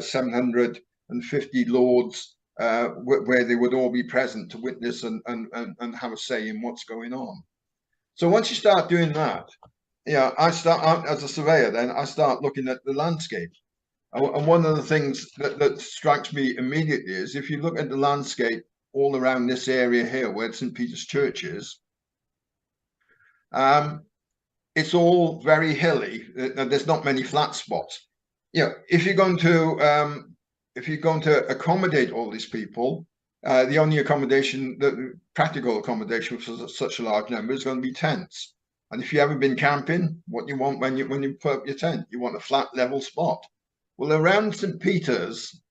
750 lords, where they would all be present to witness and have a say in what's going on. So once you start doing that, yeah, I start as a surveyor. Then I start looking at the landscape, and one of the things that strikes me immediately is if you look at the landscape all around this area here, where St. Peter's Church is, it's all very hilly. There's not many flat spots. You know, if you're going to accommodate all these people, the only accommodation, the practical accommodation for such a large number is going to be tents. And if you haven't been camping, what you want when you put up your tent, you want a flat level spot. Well, around St. Peter's,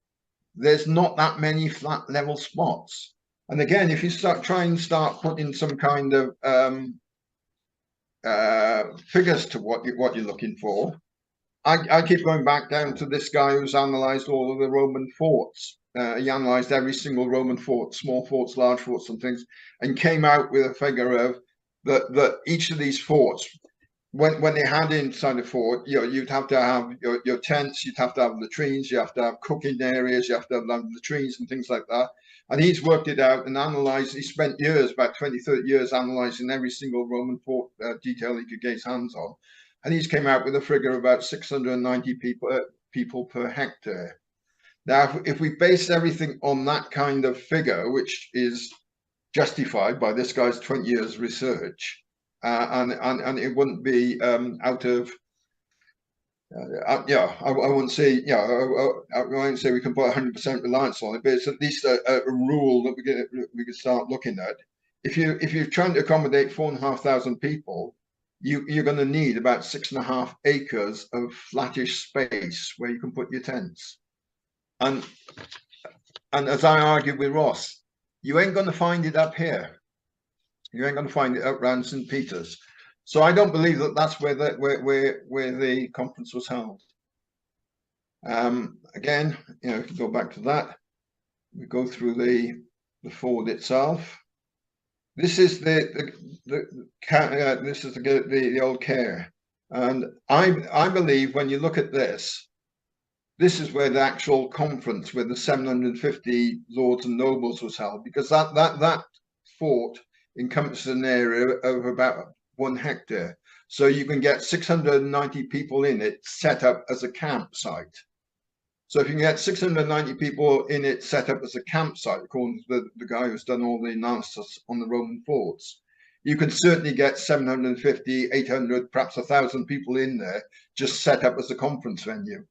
there's not that many flat level spots. And again, if you start putting some kind of figures to what you're looking for, I keep going back down to this guy who's analysed all of the Roman forts. He analysed every single Roman fort, small forts, large forts, and things, and came out with a figure of that each of these forts when they had inside the fort, you'd have to have your tents, you'd have to have latrines, you have to have cooking areas, you have to have latrines and things like that. And he's worked it out and analysed. He spent years, about 20, 30 years, analysing every single Roman fort detail he could get his hands on. And he's came out with a figure of about 690 people per hectare. Now, if we base everything on that kind of figure, which is justified by this guy's 20 years research, and it wouldn't be out of I wouldn't say I won't say we can put 100% reliance on it, but it's at least a rule that we could start looking at. If you're trying to accommodate 4,500 people, you're going to need about 6.5 acres of flattish space where you can put your tents. And as I argued with Ross, you ain't going to find it up here. You ain't going to find it up around St. Peter's. So I don't believe that that's where the conference was held. Again, if you go back to that, we go through the fort itself. This is the old care, and I believe when you look at this is where the actual conference with the 750 lords and nobles was held, because that fort encompasses an area of about 1 hectare. So you can get 690 people in it set up as a campsite. So if you can get 690 people in it set up as a campsite, according to the guy who's done all the analysis on the Roman forts, you can certainly get 750, 800, perhaps 1,000 people in there just set up as a conference venue.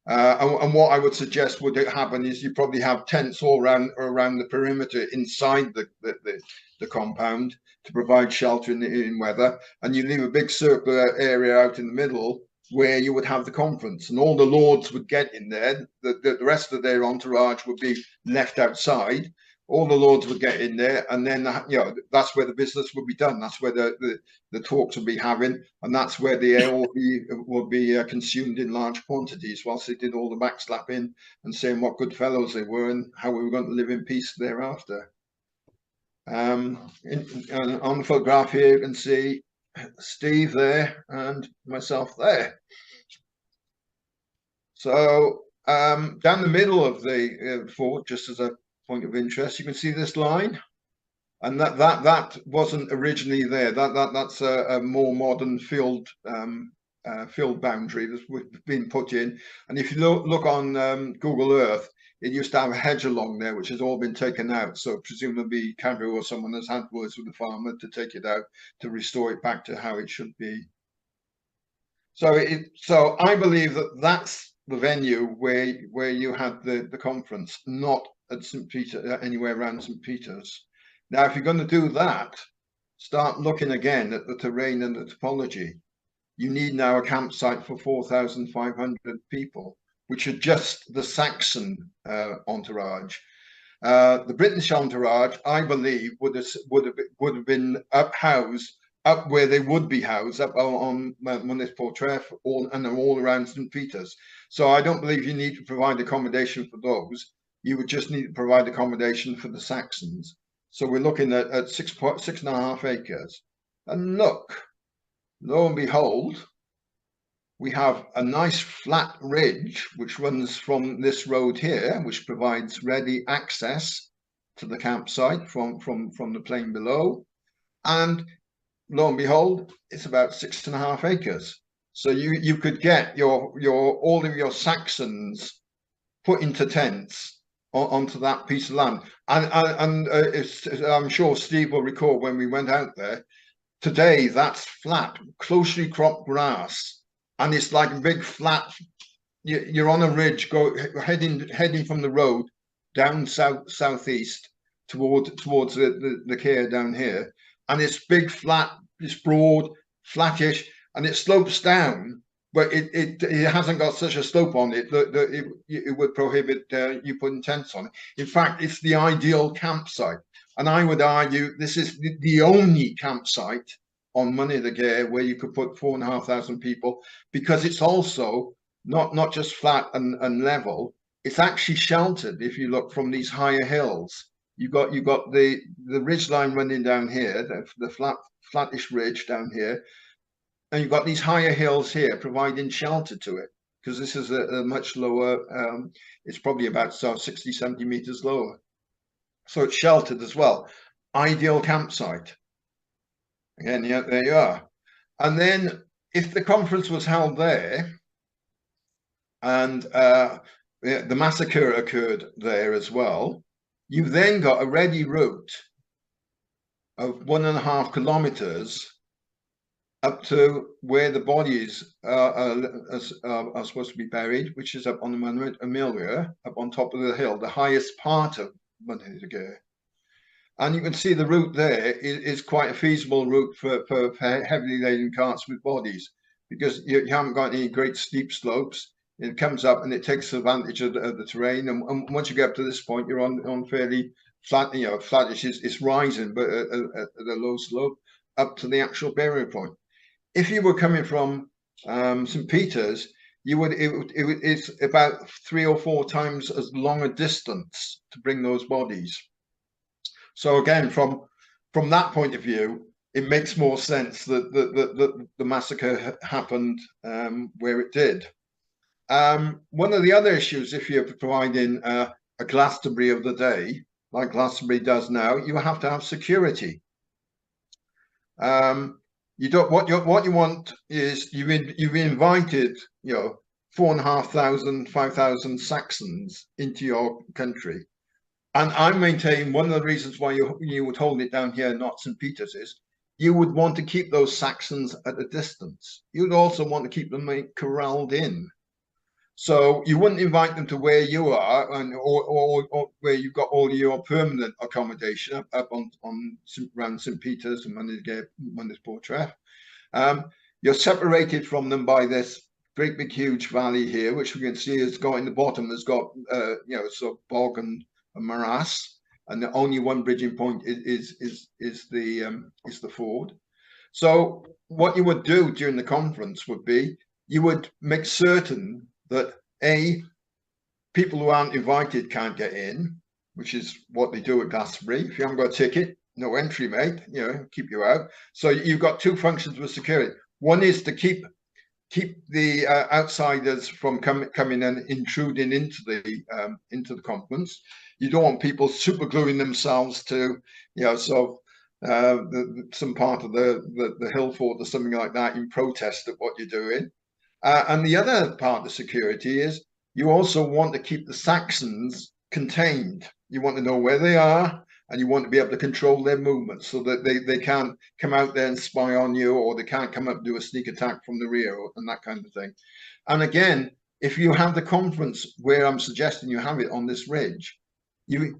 And what I would suggest would happen is you probably have tents all around the perimeter inside the compound to provide shelter in weather, and you leave a big circular area out in the middle where you would have the conference, and all the lords would get in there. The rest of their entourage would be left outside. All the lords would get in there, and then that's where the business would be done. That's where the talks would be having, and that's where the ale will be consumed in large quantities, whilst they did all the backslapping and saying what good fellows they were and how we were going to live in peace thereafter. On the photograph here, you can see Steve there and myself there. So down the middle of the fort, just as a point of interest, you can see this line, and that wasn't originally there. That's a more modern field boundary that's been put in. And if you look on Google Earth, it used to have a hedge along there, which has all been taken out. So presumably CADW or someone has had words with the farmer to take it out to restore it back to how it should be. So I believe that that's the venue where you had the conference, not at St. Peter, anywhere around St. Peter's. Now, if you're going to do that, start looking again at the terrain and the topology. You need now a campsite for 4,500 people, which are just the Saxon entourage. The British entourage, I believe, would have been housed up where they would be housed, up on Montes-Portrait and all around St. Peter's. So I don't believe you need to provide accommodation for those. You would just need to provide accommodation for the Saxons. So we're looking at 6.5 acres. And look, lo and behold, we have a nice flat ridge which runs from this road here, which provides ready access to the campsite from the plain below. And lo and behold, it's about 6.5 acres. So you could get all of your Saxons put into tents onto that piece of land. And I'm sure Steve will recall when we went out there. Today, that's flat, closely cropped grass. And it's like a big flat, you're on a ridge heading from the road down southeast towards the care down here. And it's big, flat, it's broad, flattish, and it slopes down, but it hasn't got such a slope on it that it would prohibit you putting tents on it. In fact, it's the ideal campsite. And I would argue this is the only campsite on Money the Gare where you could put 4,500 people, because it's also not just flat and level, it's actually sheltered. If you look from these higher hills, you've got the ridge line running down here, the flattish ridge down here, and you've got these higher hills here providing shelter to it, because this is a much lower, it's probably about 60, 70 meters lower. So it's sheltered as well. Ideal campsite. Again, yeah, there you are. And then if the conference was held there, and the massacre occurred there as well, you've then got a ready route of 1.5 kilometers up to where the bodies are supposed to be buried, which is up on the Monument Amelia, up on top of the hill, the highest part of Britainshiddenhistory. And you can see the route there is quite a feasible route for heavily laden carts with bodies, because you haven't got any great steep slopes. It comes up and it takes advantage of the terrain. And once you get up to this point, you're on fairly flat, flattish. It's rising, but at a low slope up to the actual burial point. If you were coming from St. Peter's, it's about 3 or 4 times as long a distance to bring those bodies. So again, from that point of view, it makes more sense that the massacre happened where it did. One of the other issues, if you're providing a Glastonbury of the day, like Glastonbury does now, you have to have security. You don't. What you want is you've invited 4,500, 5,000 Saxons into your country, and I maintain one of the reasons why you would hold it down here, not St. Peter's, is you would want to keep those Saxons at a distance. You'd also want to keep them corralled in. So you wouldn't invite them to where you are, or where you've got all your permanent accommodation up around St. Peter's and Mondays Portrait. You're separated from them by this great big huge valley here, which we can see has got in the bottom has got so bog and morass, and the only one bridging point is the ford. So what you would do during the conference would be you would make certain that people who aren't invited can't get in, which is what they do at Glastonbury. If you haven't got a ticket, no entry, mate. Keep you out. So you've got 2 functions with security. One is to keep the outsiders from coming and intruding into the conference. You don't want people super gluing themselves to some part of the hill fort or something like that in protest at what you're doing. And the other part of security is you also want to keep the Saxons contained. You want to know where they are, and you want to be able to control their movements so that they can't come out there and spy on you, or they can't come up and do a sneak attack from the rear and that kind of thing. And again, if you have the conference where I'm suggesting you have it on this ridge, you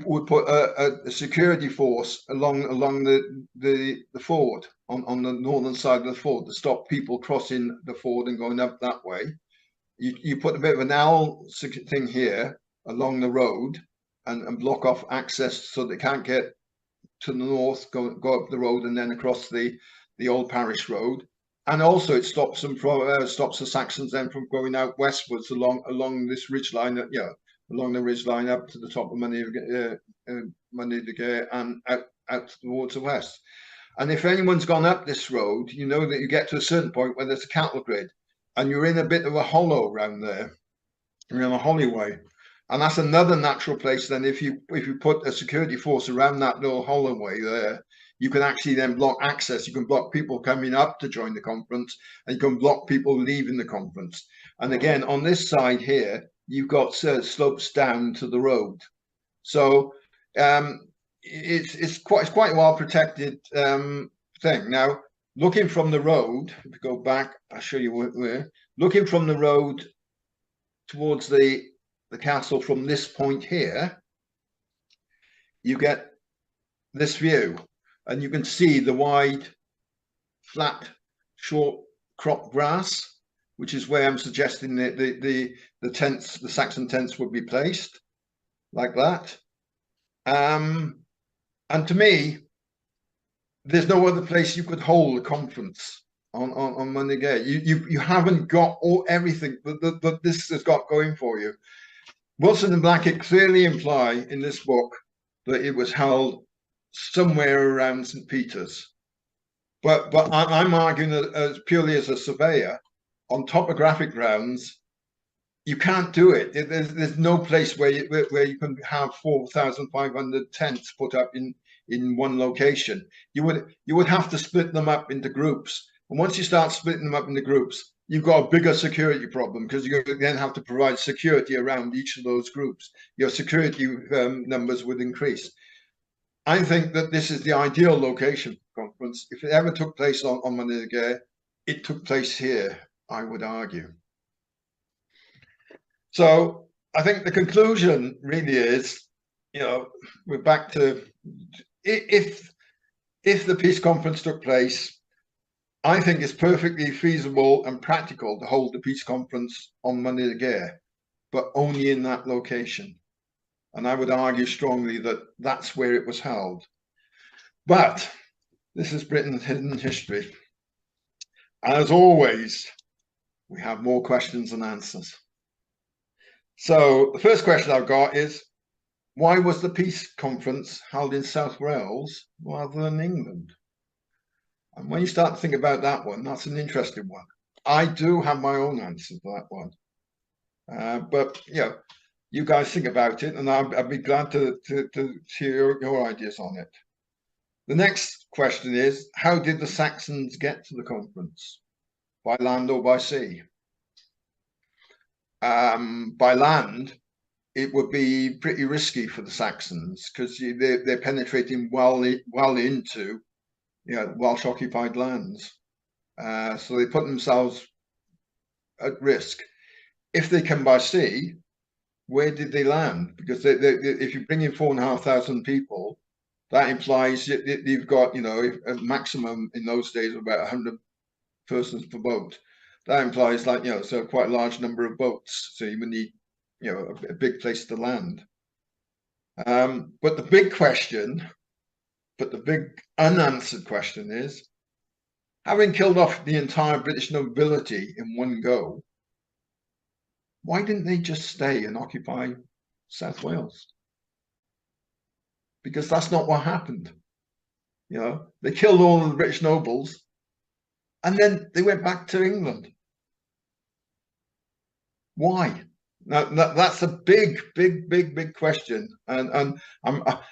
would put a security force along the ford on the northern side of the ford to stop people crossing the ford and going up that way. You put a bit of an owl thing here along the road and block off access so they can't get to the north, go up the road and then across the old parish road. And also it stops them from stops the Saxons then from going out westwards along this ridge line, along the ridge line up to the top of Monday and out towards the west. And if anyone's gone up this road, you know that you get to a certain point where there's a cattle grid, and you're in a bit of a hollow around there. You're in a holloway, and that's another natural place. Then, if you put a security force around that little holloway there, you can actually then block access. You can block people coming up to join the conference, and you can block people leaving the conference. And again, on this side here, you've got slopes down to the road, so it's quite a well protected thing. Now, looking from the road, if we go back, I'll show you where. Looking from the road towards the castle from this point here, you get this view, and you can see the wide, flat, short crop grass, which is where I'm suggesting that the tents, the Saxon tents, would be placed, like that. And to me, there's no other place you could hold a conference on Monday Gate. You haven't got everything that this has got going for you. Wilson and Blackett clearly imply in this book that it was held somewhere around St. Peter's, But I'm arguing that as purely as a surveyor, on topographic grounds, you can't do it. There's no place where you can have 4,500 tents put up in one location. You would have to split them up into groups. And once you start splitting them up into groups, you've got a bigger security problem, because you then have to provide security around each of those groups. Your security numbers would increase. I think that this is the ideal location for conference. If it ever took place on Monday the Gare, it took place here, I would argue. So I think the conclusion really is, we're back to, if the peace conference took place, I think it's perfectly feasible and practical to hold the peace conference on Monday the Gare, but only in that location. And I would argue strongly that that's where it was held. But this is Britain's hidden history. As always, we have more questions than answers. So the first question I've got is, why was the peace conference held in South Wales rather than England? And when you start to think about that one, that's an interesting one. I do have my own answer to that one. But you guys think about it, and I'd be glad to hear your ideas on it. The next question is, how did the Saxons get to the conference? By land or by sea? By land, it would be pretty risky for the Saxons, because they're penetrating well into Welsh occupied lands. So they put themselves at risk. If they come by sea, where did they land? Because if you bring in 4,500 people, that implies you've got a maximum in those days of about 100 persons per boat. That implies so quite a large number of boats. So you would need a big place to land. But the big unanswered question is, having killed off the entire British nobility in one go, why didn't they just stay and occupy South Wales? Because that's not what happened. They killed all of the British nobles, and then they went back to England. Why? Now that's a big question, and I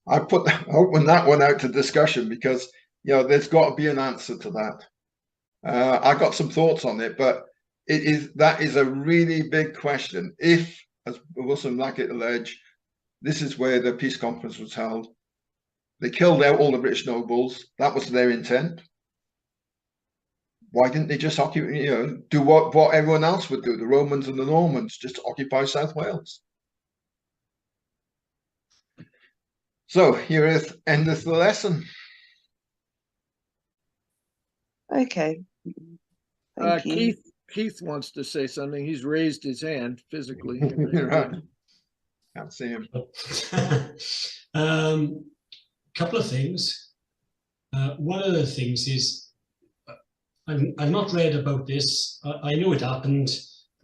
open that one out to discussion, because there's got to be an answer to that. I got some thoughts on it, but that is a really big question. If, as Wilson Blackett alleged, this is where the peace conference was held, they killed out all the British nobles. That was their intent. Why didn't they just occupy, do what everyone else would do, the Romans and the Normans, just occupy South Wales? So here endeth the lesson. Okay. Thank you. Keith wants to say something. He's raised his hand physically. Right. Can't see him. Couple of things. One of the things is, I've not read about this. I know it happened,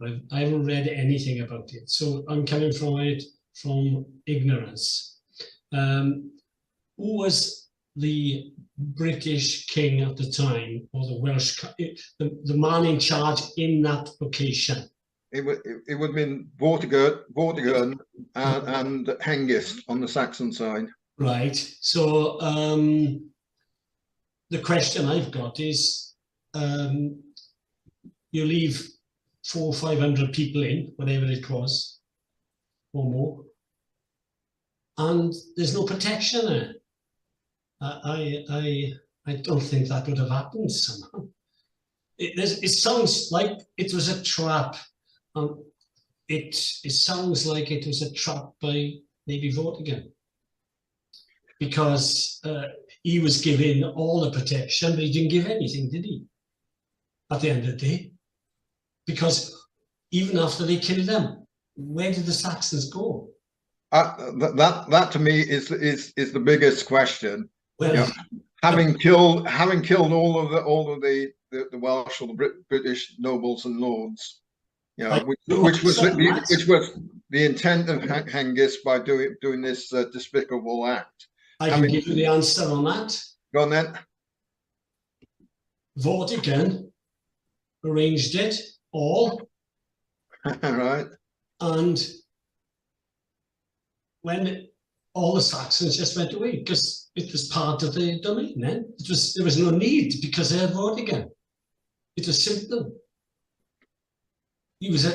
but I haven't read anything about it. So I'm coming from it from ignorance. Who was the British king at the time, or the Welsh, the man in charge in that location? It would have been Vortigern and Hengist on the Saxon side. Right. So the question I've got is, you leave 400 or 500 people in, whatever it was, or more, and there's no protection there. I don't think that would have happened somehow. It sounds like it was a trap. It sounds like it was a trap by maybe Vortigern, because he was given all the protection, but he didn't give anything, did he? At the end of the day, because even after they killed them, where did the Saxons go? That to me is the biggest question. Well, having killed all of the Welsh or the British nobles and lords, which was the intent of Hengist by doing this despicable act. I can give you the answer on that. Go on then. Vortigern arranged it all. Right. And when all the Saxons just went away, because it was part of their domain, then there was no need because they had Vortigern. It was simple. He was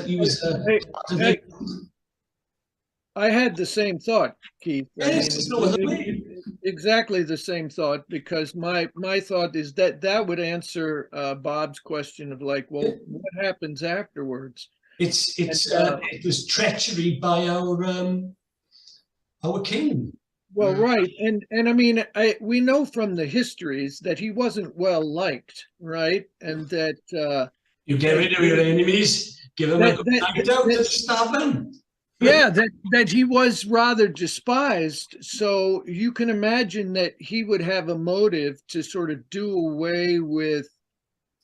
I had the same thought, Keith. Yes, there's no other way. Exactly the same thought, because my thought is that would answer Bob's question of like, well, what happens afterwards? It was treachery by our king. Well, right, and I mean, we know from the histories that he wasn't well liked, right, and that you get rid of your enemies, give them a good night out, and stab them. Yeah, that he was rather despised. So you can imagine that he would have a motive to sort of do away with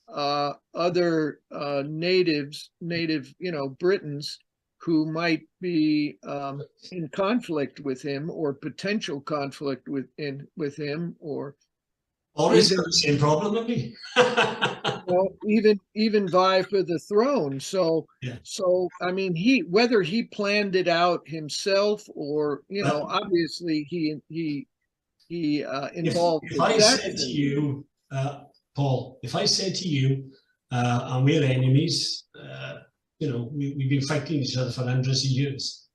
other native, Britons who might be in conflict with him, or potential conflict with him, or always got the same problem with me. Well, even vie for the throne. So yeah. So I mean, whether he planned it out himself, or obviously he involved. If I said to you, Paul, if I said to you, and we're enemies, we've been fighting each other for hundreds of years,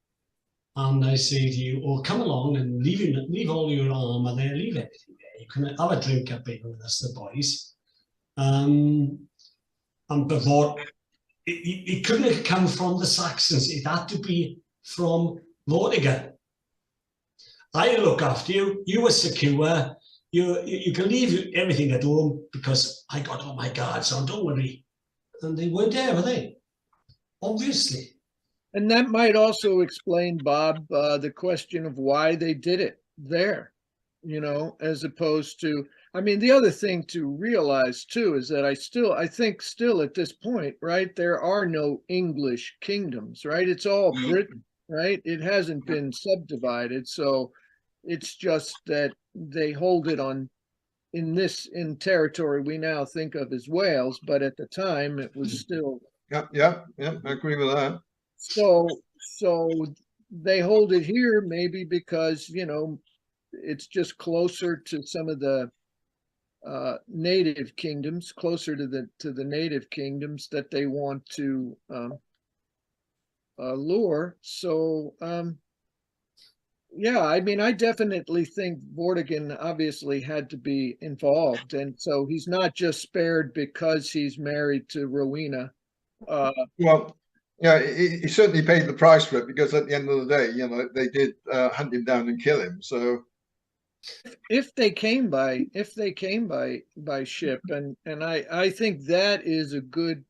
and I say to you, "Oh, come along and leave all your armor there, leave everything there. You can have a drink up here with us, the boys." And before it couldn't have come from the Saxons, it had to be from Vortigern. I look after you, you were secure, you can leave everything at home because I got all my guards on, don't worry. And they weren't there, were they? Obviously. And that might also explain, Bob, the question of why they did it there, as opposed to, I mean, the other thing to realize too is that I think at this point, right, there are no English kingdoms, right? It's all Britain, right? It hasn't been subdivided. So it's just that they hold it in territory we now think of as Wales, but at the time it was still. Yeah, I agree with that. So they hold it here maybe because, it's just closer to some of the native kingdoms, closer to the native kingdoms that they want to lure. So yeah, I mean, I definitely think Vortigern obviously had to be involved, and so he's not just spared because he's married to Rowena. Well, yeah, he certainly paid the price for it, because at the end of the day, they did hunt him down and kill him. So if they came by ship, and I think that is a good,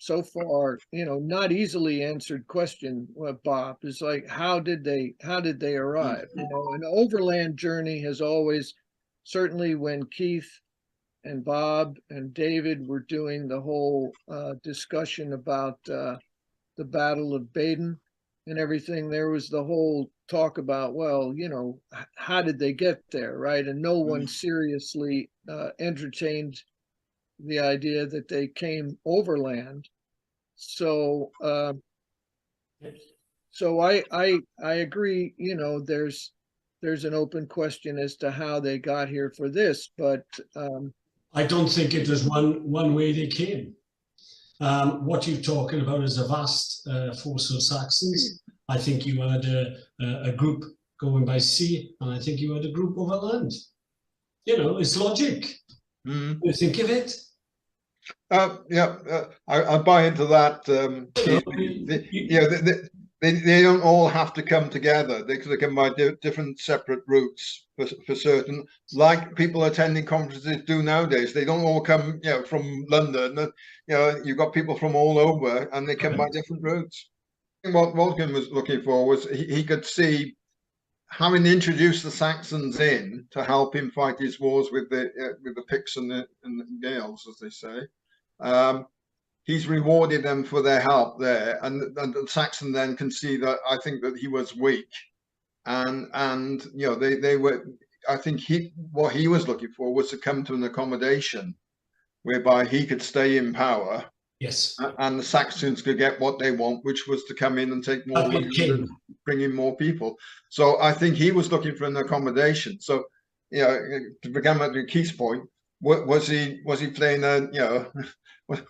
so far, not easily answered question, Bob, is like, how did they arrive? An overland journey has always, certainly when Keith and Bob and David were doing the whole discussion about the Battle of Baden and everything, there was the whole talk about, well, how did they get there, right? And no one seriously entertained the idea that they came overland. So I agree, there's an open question as to how they got here for this, but I don't think it was one way they came. What you're talking about is a vast force of Saxons. I think you had a group going by sea, and I think you had a group over land. It's logic. You think of it. I buy into that. They don't all have to come together. They come by different separate routes for certain, like people attending conferences do nowadays. They don't all come, from London. You've got people from all over, and they come by different routes. What Wolfgang was looking for was he could see, having introduced the Saxons in to help him fight his wars with the Picts and the Gaels, as they say. He's rewarded them for their help there, and the Saxon then can see that, I think, that he was weak, and they were. I think what he was looking for was to come to an accommodation, whereby he could stay in power. Yes. And the Saxons could get what they want, which was to come in and take more land and bring in more people. So I think he was looking for an accommodation. So, you know, to begin with Keith's point, was he playing a, you know,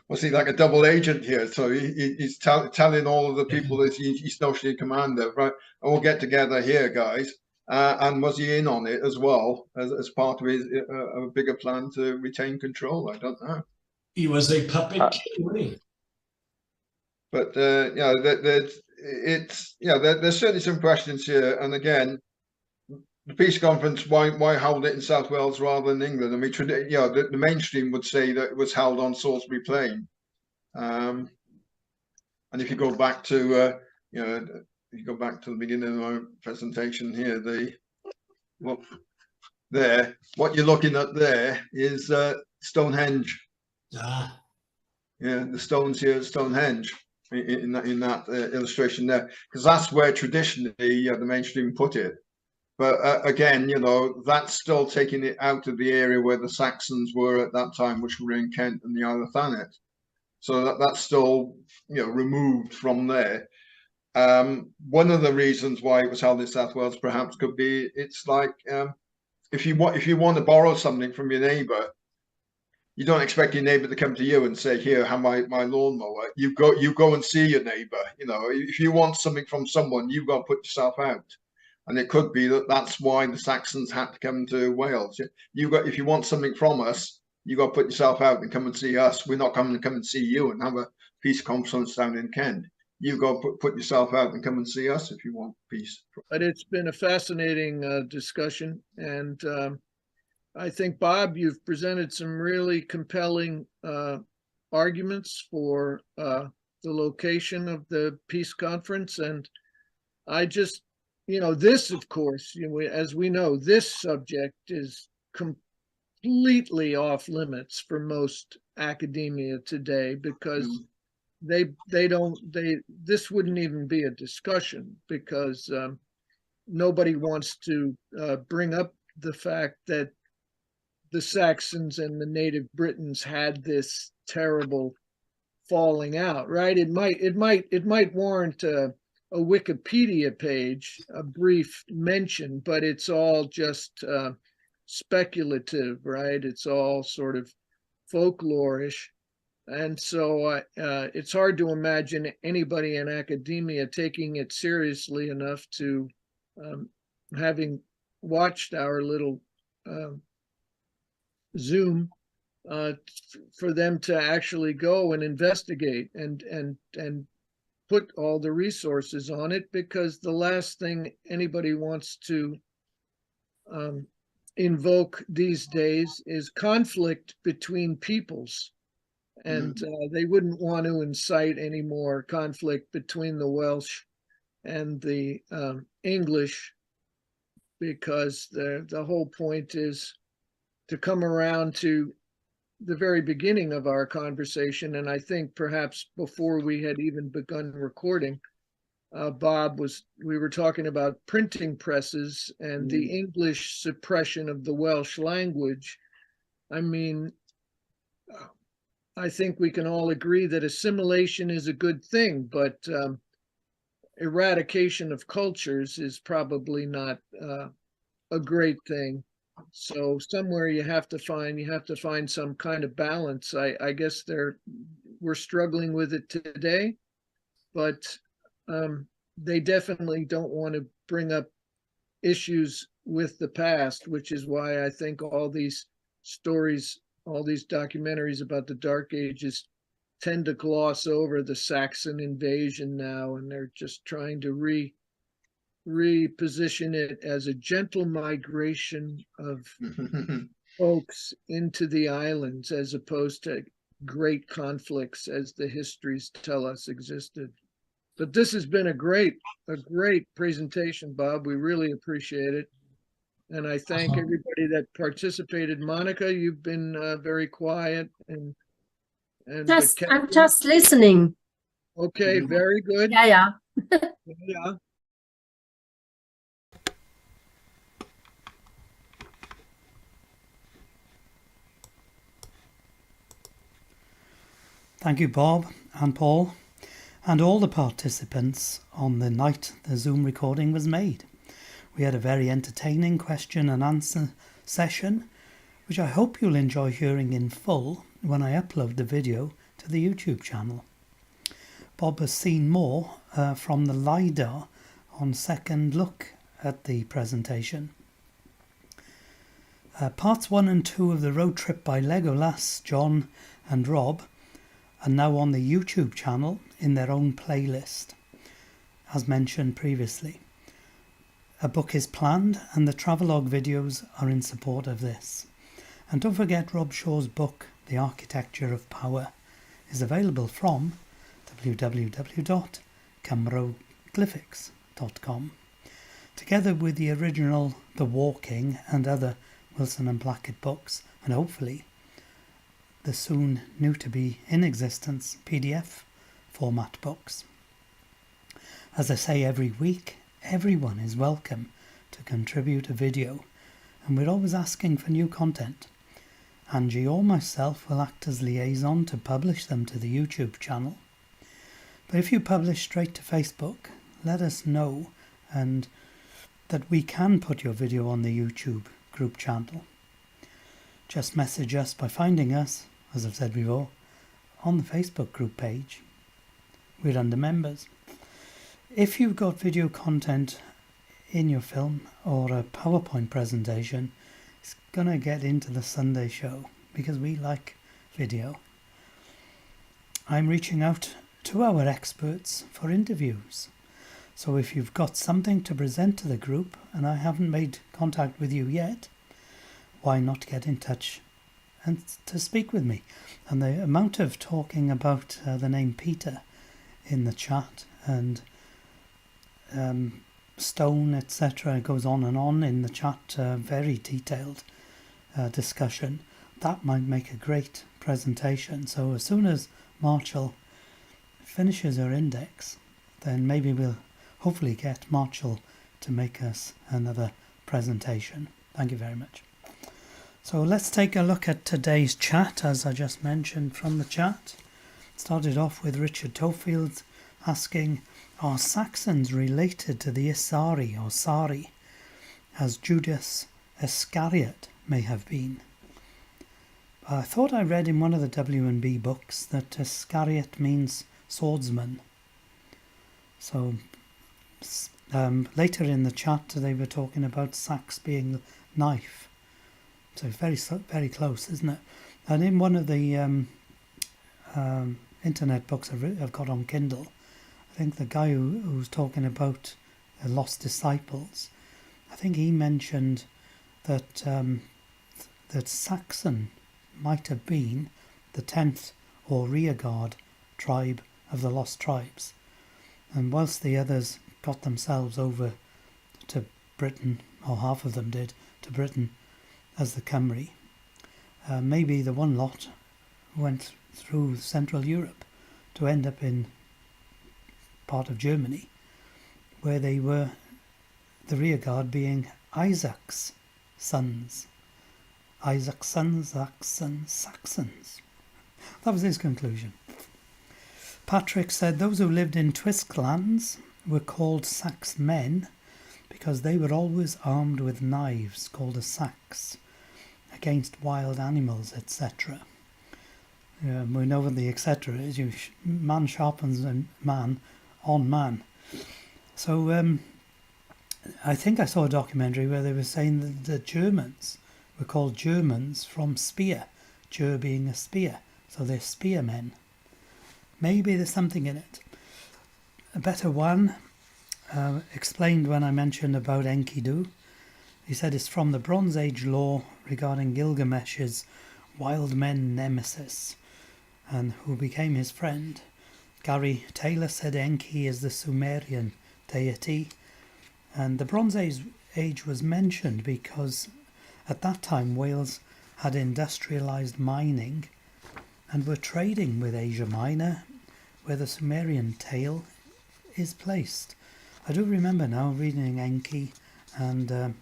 was he like a double agent here? So he's telling all of the people that he's notionally commander, right? And we'll get together here, guys. And was he in on it as well as part of his a bigger plan to retain control? I don't know. He was a puppet king, wasn't he? But you know, there's certainly some questions here. And again, the peace conference, why hold it in South Wales rather than England? I mean, you know, the mainstream would say that it was held on Salisbury Plain. And if you go back to you know, if you go back to the beginning of my presentation here, what you're looking at there is Stonehenge. Ah. Yeah, the stones here at Stonehenge in that illustration there, because that's where traditionally the mainstream put it. But again, you know, that's still taking it out of the area where the Saxons were at that time, which were in Kent and the Isle of Thanet. So that's still, you know, removed from there. One of the reasons why it was held in South Wales perhaps could be it's like if you want to borrow something from your neighbour, you don't expect your neighbour to come to you and say, "Here, have my lawnmower." You go and see your neighbour. You know, if you want something from someone, you've got to put yourself out. And it could be that's why the Saxons had to come to Wales. If you want something from us, you got to put yourself out and come and see us. We're not coming to come and see you and have a peace conference down in Kent. You got to put yourself out and come and see us if you want peace. But it's been a fascinating discussion, and I think, Bob, you've presented some really compelling arguments for the location of the peace conference, and I just, you know, this, of course, you know, as we know, this subject is completely off limits for most academia today, because this wouldn't even be a discussion, because nobody wants to bring up the fact that the Saxons and the native Britons had this terrible falling out, right? It might warrant a Wikipedia page, a brief mention, but it's all just speculative, right? It's all sort of folklorish. And so it's hard to imagine anybody in academia taking it seriously enough to, having watched our little Zoom, for them to actually go and investigate and put all the resources on it, because the last thing anybody wants to invoke these days is conflict between peoples. And they wouldn't want to incite any more conflict between the Welsh and the English, because the whole point is to come around to the very beginning of our conversation. And I think perhaps before we had even begun recording, Bob, we were talking about printing presses and the English suppression of the Welsh language. I mean, I think we can all agree that assimilation is a good thing, but eradication of cultures is probably not a great thing. So somewhere you have to find some kind of balance. I guess we're struggling with it today, but they definitely don't want to bring up issues with the past, which is why I think all these stories, all these documentaries about the Dark Ages tend to gloss over the Saxon invasion now, and they're just trying to reposition it as a gentle migration of folks into the islands, as opposed to great conflicts as the histories tell us existed. But this has been a great presentation, Bob. We really appreciate it. And I thank everybody that participated. Monica, you've been very quiet, and I'm just listening. Okay, very good. Yeah. Yeah. Thank you, Bob and Paul, and all the participants on the night the Zoom recording was made. We had a very entertaining question and answer session, which I hope you'll enjoy hearing in full when I upload the video to the YouTube channel. Bob has seen more from the LiDAR on second look at the presentation. Parts 1 and 2 of the road trip by Legolas, John and Rob are now on the YouTube channel in their own playlist, as mentioned previously. A book is planned and the travelogue videos are in support of this. And don't forget Rob Shaw's book, The Architecture of Power, is available from www.cymroglyphics.com, together with the original The Walking and other Wilson and Blackett books, and hopefully the soon new to be in existence PDF format books. As I say every week, everyone is welcome to contribute a video, and we're always asking for new content. Angie or myself will act as liaison to publish them to the YouTube channel. But if you publish straight to Facebook, let us know and that we can put your video on the YouTube group channel. Just message us by finding us, as I've said before, on the Facebook group page. We're under members. If you've got video content in your film or a PowerPoint presentation, it's going to get into the Sunday show because we like video. I'm reaching out to our experts for interviews. So if you've got something to present to the group and I haven't made contact with you yet, why not get in touch and to speak with me? And the amount of talking about the name Peter in the chat and stone, etc., goes on and on in the chat, very detailed discussion. That might make a great presentation. So as soon as Marshall finishes her index, then maybe we'll hopefully get Marshall to make us another presentation. Thank you very much. So let's take a look at today's chat, as I just mentioned from the chat. Started off with Richard Tofield asking, are Saxons related to the Isari or Sari, as Judas Iscariot may have been? I thought I read in one of the W&B books that Iscariot means swordsman. So later in the chat they were talking about sax being knife. So very close, isn't it? And in one of the internet books I've got on Kindle, I think the guy who's talking about the lost disciples, I think he mentioned that that Saxon might have been the 10th or rearguard tribe of the lost tribes, and whilst the others got themselves over to Britain, or half of them did, to Britain as the Cymry, maybe the one lot went through Central Europe to end up in part of Germany, where they were, the rearguard being Isaac's sons. Isaac's sons, Saxons. That was his conclusion. Patrick said those who lived in Twistlands were called Sax men because they were always armed with knives called a sax against wild animals, etc. We know what the etc. is. Man sharpens man on man. So I think I saw a documentary where they were saying that the Germans were called Germans from spear, Ger being a spear, so they're spearmen. Maybe there's something in it. A better one explained when I mentioned about Enkidu. He said it's from the Bronze Age lore regarding Gilgamesh's wild men nemesis, and who became his friend. Gary Taylor said Enki is the Sumerian deity, and the Bronze Age was mentioned because at that time Wales had industrialised mining and were trading with Asia Minor, where the Sumerian tale is placed. I do remember now reading Enki and I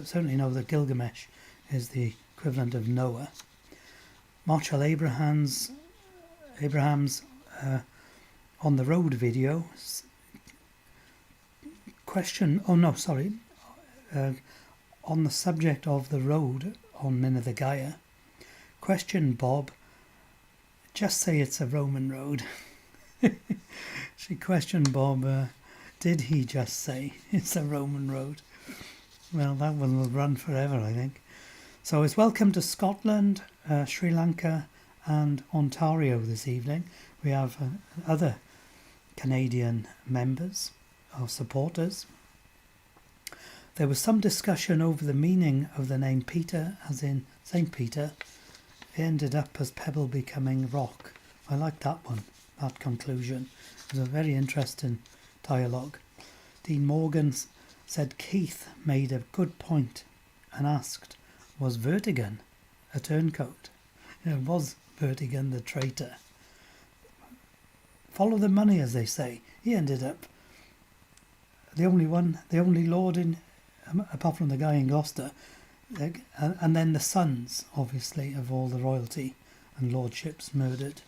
certainly know that Gilgamesh is the equivalent of Noah. Marshall Abrahams Abraham's on the road video. On the subject of the road on Minna-the-Gaia, question Bob, just say it's a Roman road. She questioned Bob, did he just say it's a Roman road? Well, that one will run forever, I think. So it's welcome to Scotland, Sri Lanka and Ontario this evening. We have other Canadian members or supporters. There was some discussion over the meaning of the name Peter, as in St. Peter. It ended up as pebble becoming rock. I like that one, that conclusion. It was a very interesting dialogue. Dean Morgan said Keith made a good point and asked, was Vertigan a turncoat? It was Vertigan the traitor. Follow the money, as they say. He ended up the only lord in, apart from the guy in Gloucester, and then the sons, obviously, of all the royalty and lordships murdered.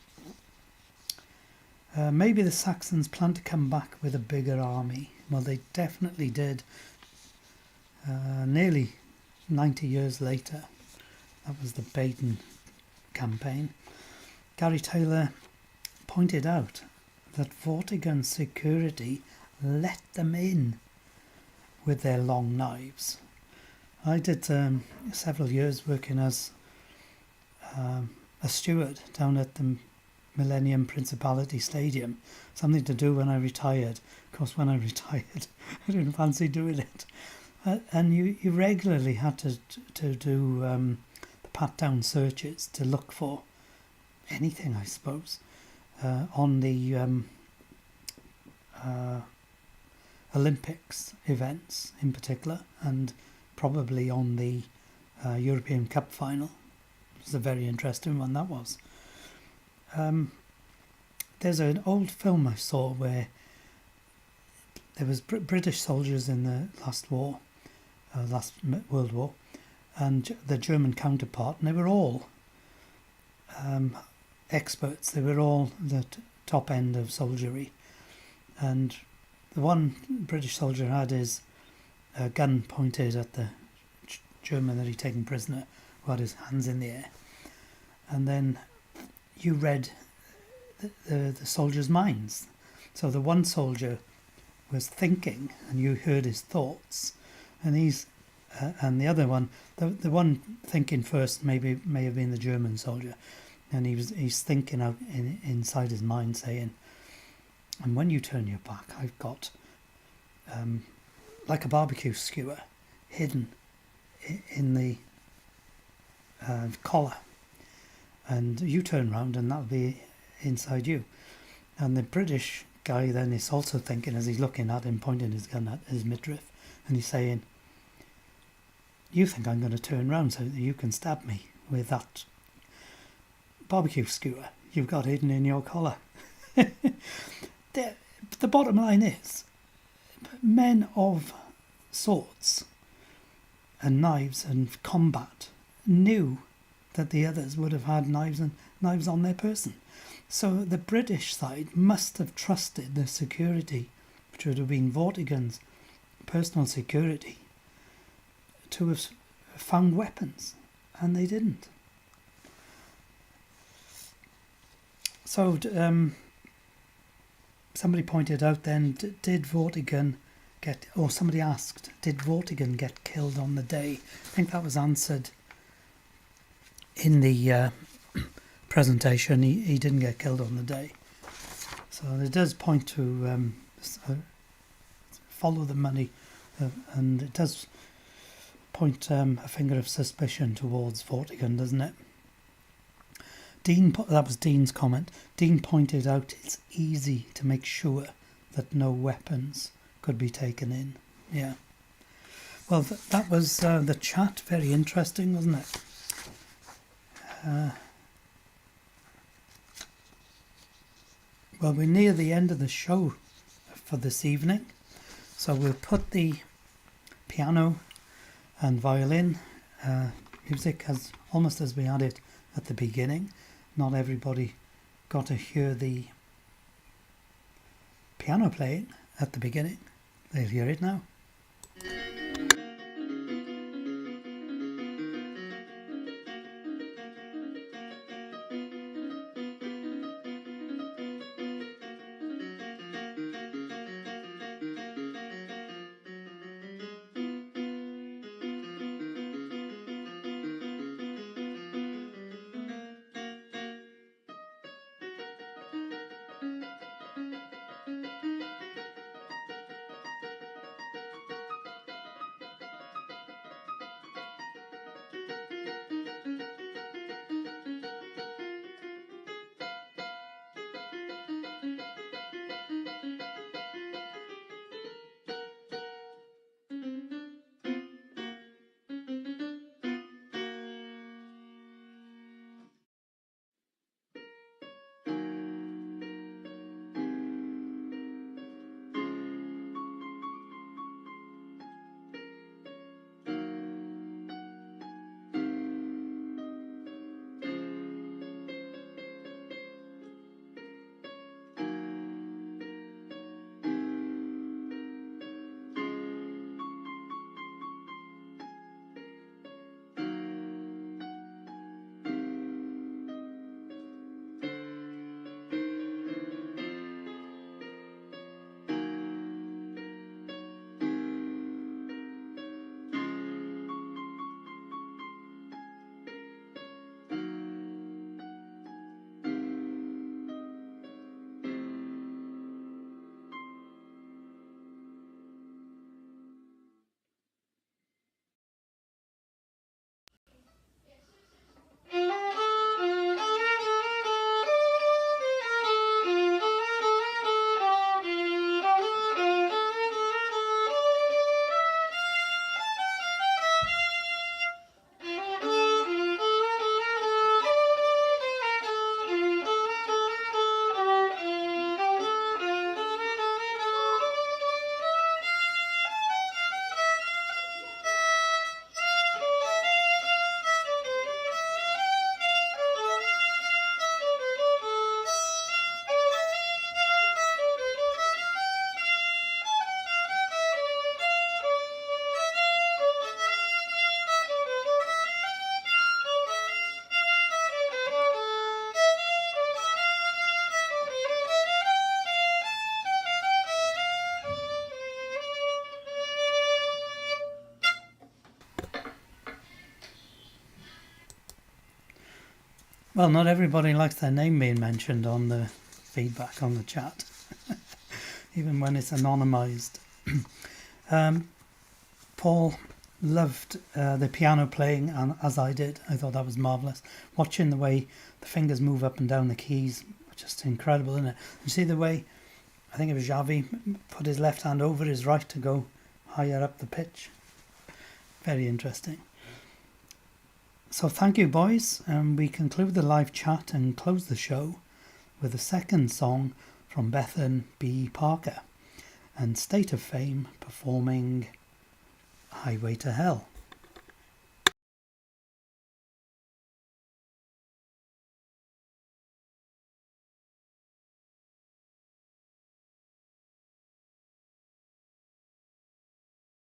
Maybe the Saxons plan to come back with a bigger army. Well, they definitely did. Nearly 90 years later. That was the Baden campaign. Gary Taylor pointed out that Vortigern's security let them in with their long knives. I did several years working as a steward down at the Millennium Principality Stadium. Something to do when I retired. Of course, when I retired, I didn't fancy doing it. And you regularly had to do the pat-down searches to look for anything, I suppose, on the Olympics events in particular, and probably on the European Cup final. It was a very interesting one, that was. There's an old film I saw where there was British soldiers in the last war, last World War, and the German counterpart, and they were all experts. They were all the top end of soldiery, and the one British soldier had his gun pointed at the German that he'd taken prisoner, who had his hands in the air, and then you read the soldiers' minds. So the one soldier was thinking, and you heard his thoughts, and and the other one, the one thinking first, may have been the German soldier, and he's thinking out inside his mind, saying, and when you turn your back, I've got like a barbecue skewer hidden in the collar, and you turn round and that'll be inside you. And the British guy then is also thinking, as he's looking at him, pointing his gun at his midriff, and he's saying, you think I'm going to turn round so that you can stab me with that barbecue skewer you've got hidden in your collar. The bottom line is, men of swords and knives and combat knew that the others would have had knives on their person. So the British side must have trusted the security, which would have been Vortigern's personal security, to have found weapons, and they didn't. So somebody pointed out then, did Vortigern get, or somebody asked, did Vortigern get killed on the day? I think that was answered in the presentation. He didn't get killed on the day. So it does point to follow the money, and it does point a finger of suspicion towards Vortigern, doesn't it? That was Dean's comment. Dean pointed out it's easy to make sure that no weapons could be taken in. Yeah. Well, that was the chat. Very interesting, wasn't it? Well, we're near the end of the show for this evening, so we'll put the piano and violin music almost as we had it at the beginning. Not everybody got to hear the piano playing at the beginning. They'll hear it now. Well, not everybody likes their name being mentioned on the feedback on the chat, even when it's anonymised. Paul loved the piano playing, and as I did, I thought that was marvellous. Watching the way the fingers move up and down the keys, just incredible, isn't it? You see the way, I think it was Javi, put his left hand over his right to go higher up the pitch. Very interesting. So thank you, boys. We conclude the live chat and close the show with a second song from Bethan B. Parker and State of Fame performing Highway to Hell.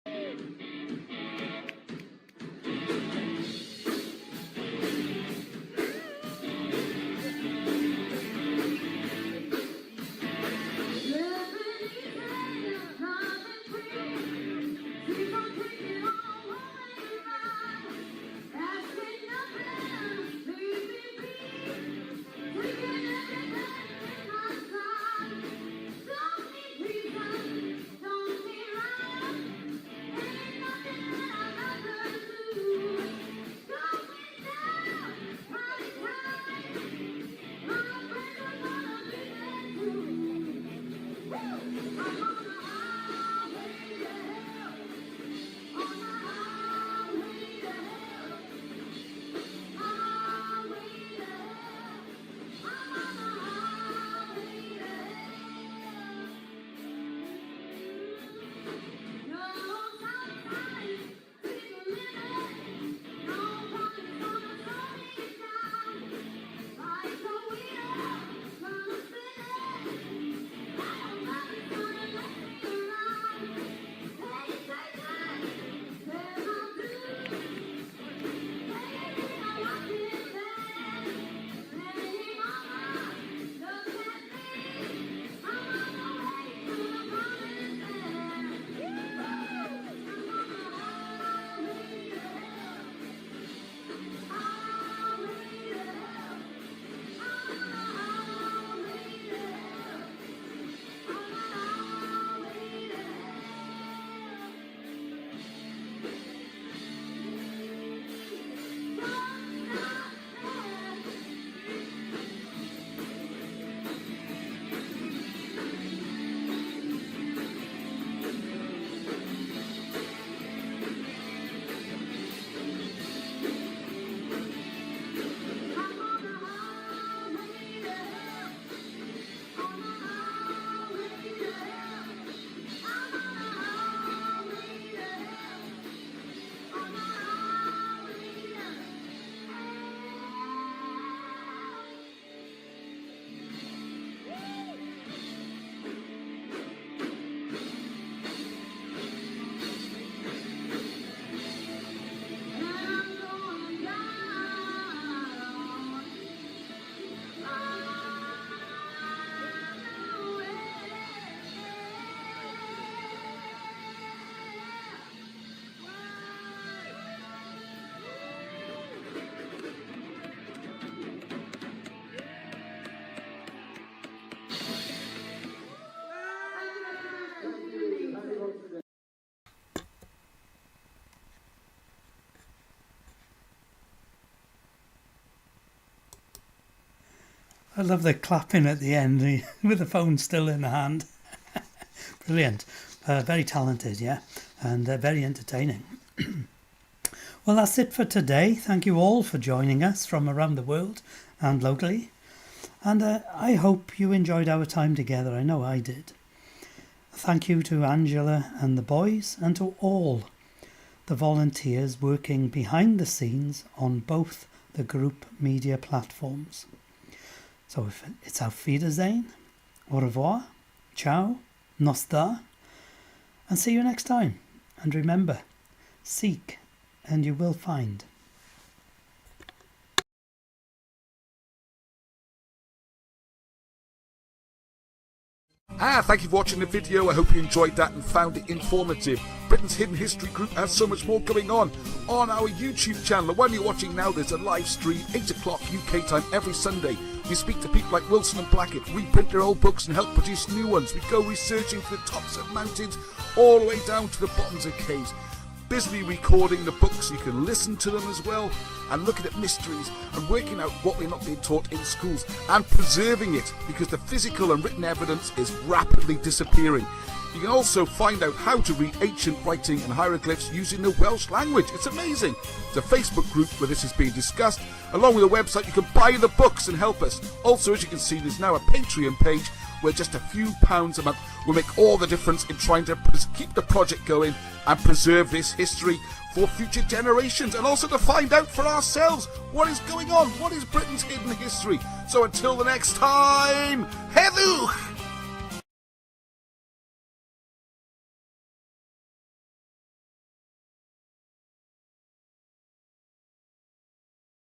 Living I love the clapping at the end with the phone still in the hand. Brilliant. Very talented, yeah, and very entertaining. Well, that's it for today. Thank you all for joining us from around the world and locally. And I hope you enjoyed our time together. I know I did. Thank you to Angela and the boys, and to all the volunteers working behind the scenes on both the group media platforms. So if it's auf Wiedersehen, au revoir, ciao, nos da, and see you next time. And remember, seek and you will find. Thank you for watching the video. I hope you enjoyed that and found it informative. Britain's Hidden History Group has so much more going on our YouTube channel. The one you're watching now, there's a live stream, 8 o'clock UK time every Sunday. We speak to people like Wilson and Blackett, reprint their old books and help produce new ones. We go researching to the tops of mountains, all the way down to the bottoms of caves. Busily recording the books so you can listen to them as well, and looking at mysteries and working out what we're not being taught in schools and preserving it, because the physical and written evidence is rapidly disappearing. You can also find out how to read ancient writing and hieroglyphs using the Welsh language. It's amazing. There's a Facebook group where this is being discussed. Along with a website, you can buy the books and help us. Also, as you can see, there's now a Patreon page where just a few pounds a month will make all the difference in trying to keep the project going and preserve this history for future generations, and also to find out for ourselves what is going on, what is Britain's hidden history. So until the next time, heddiw!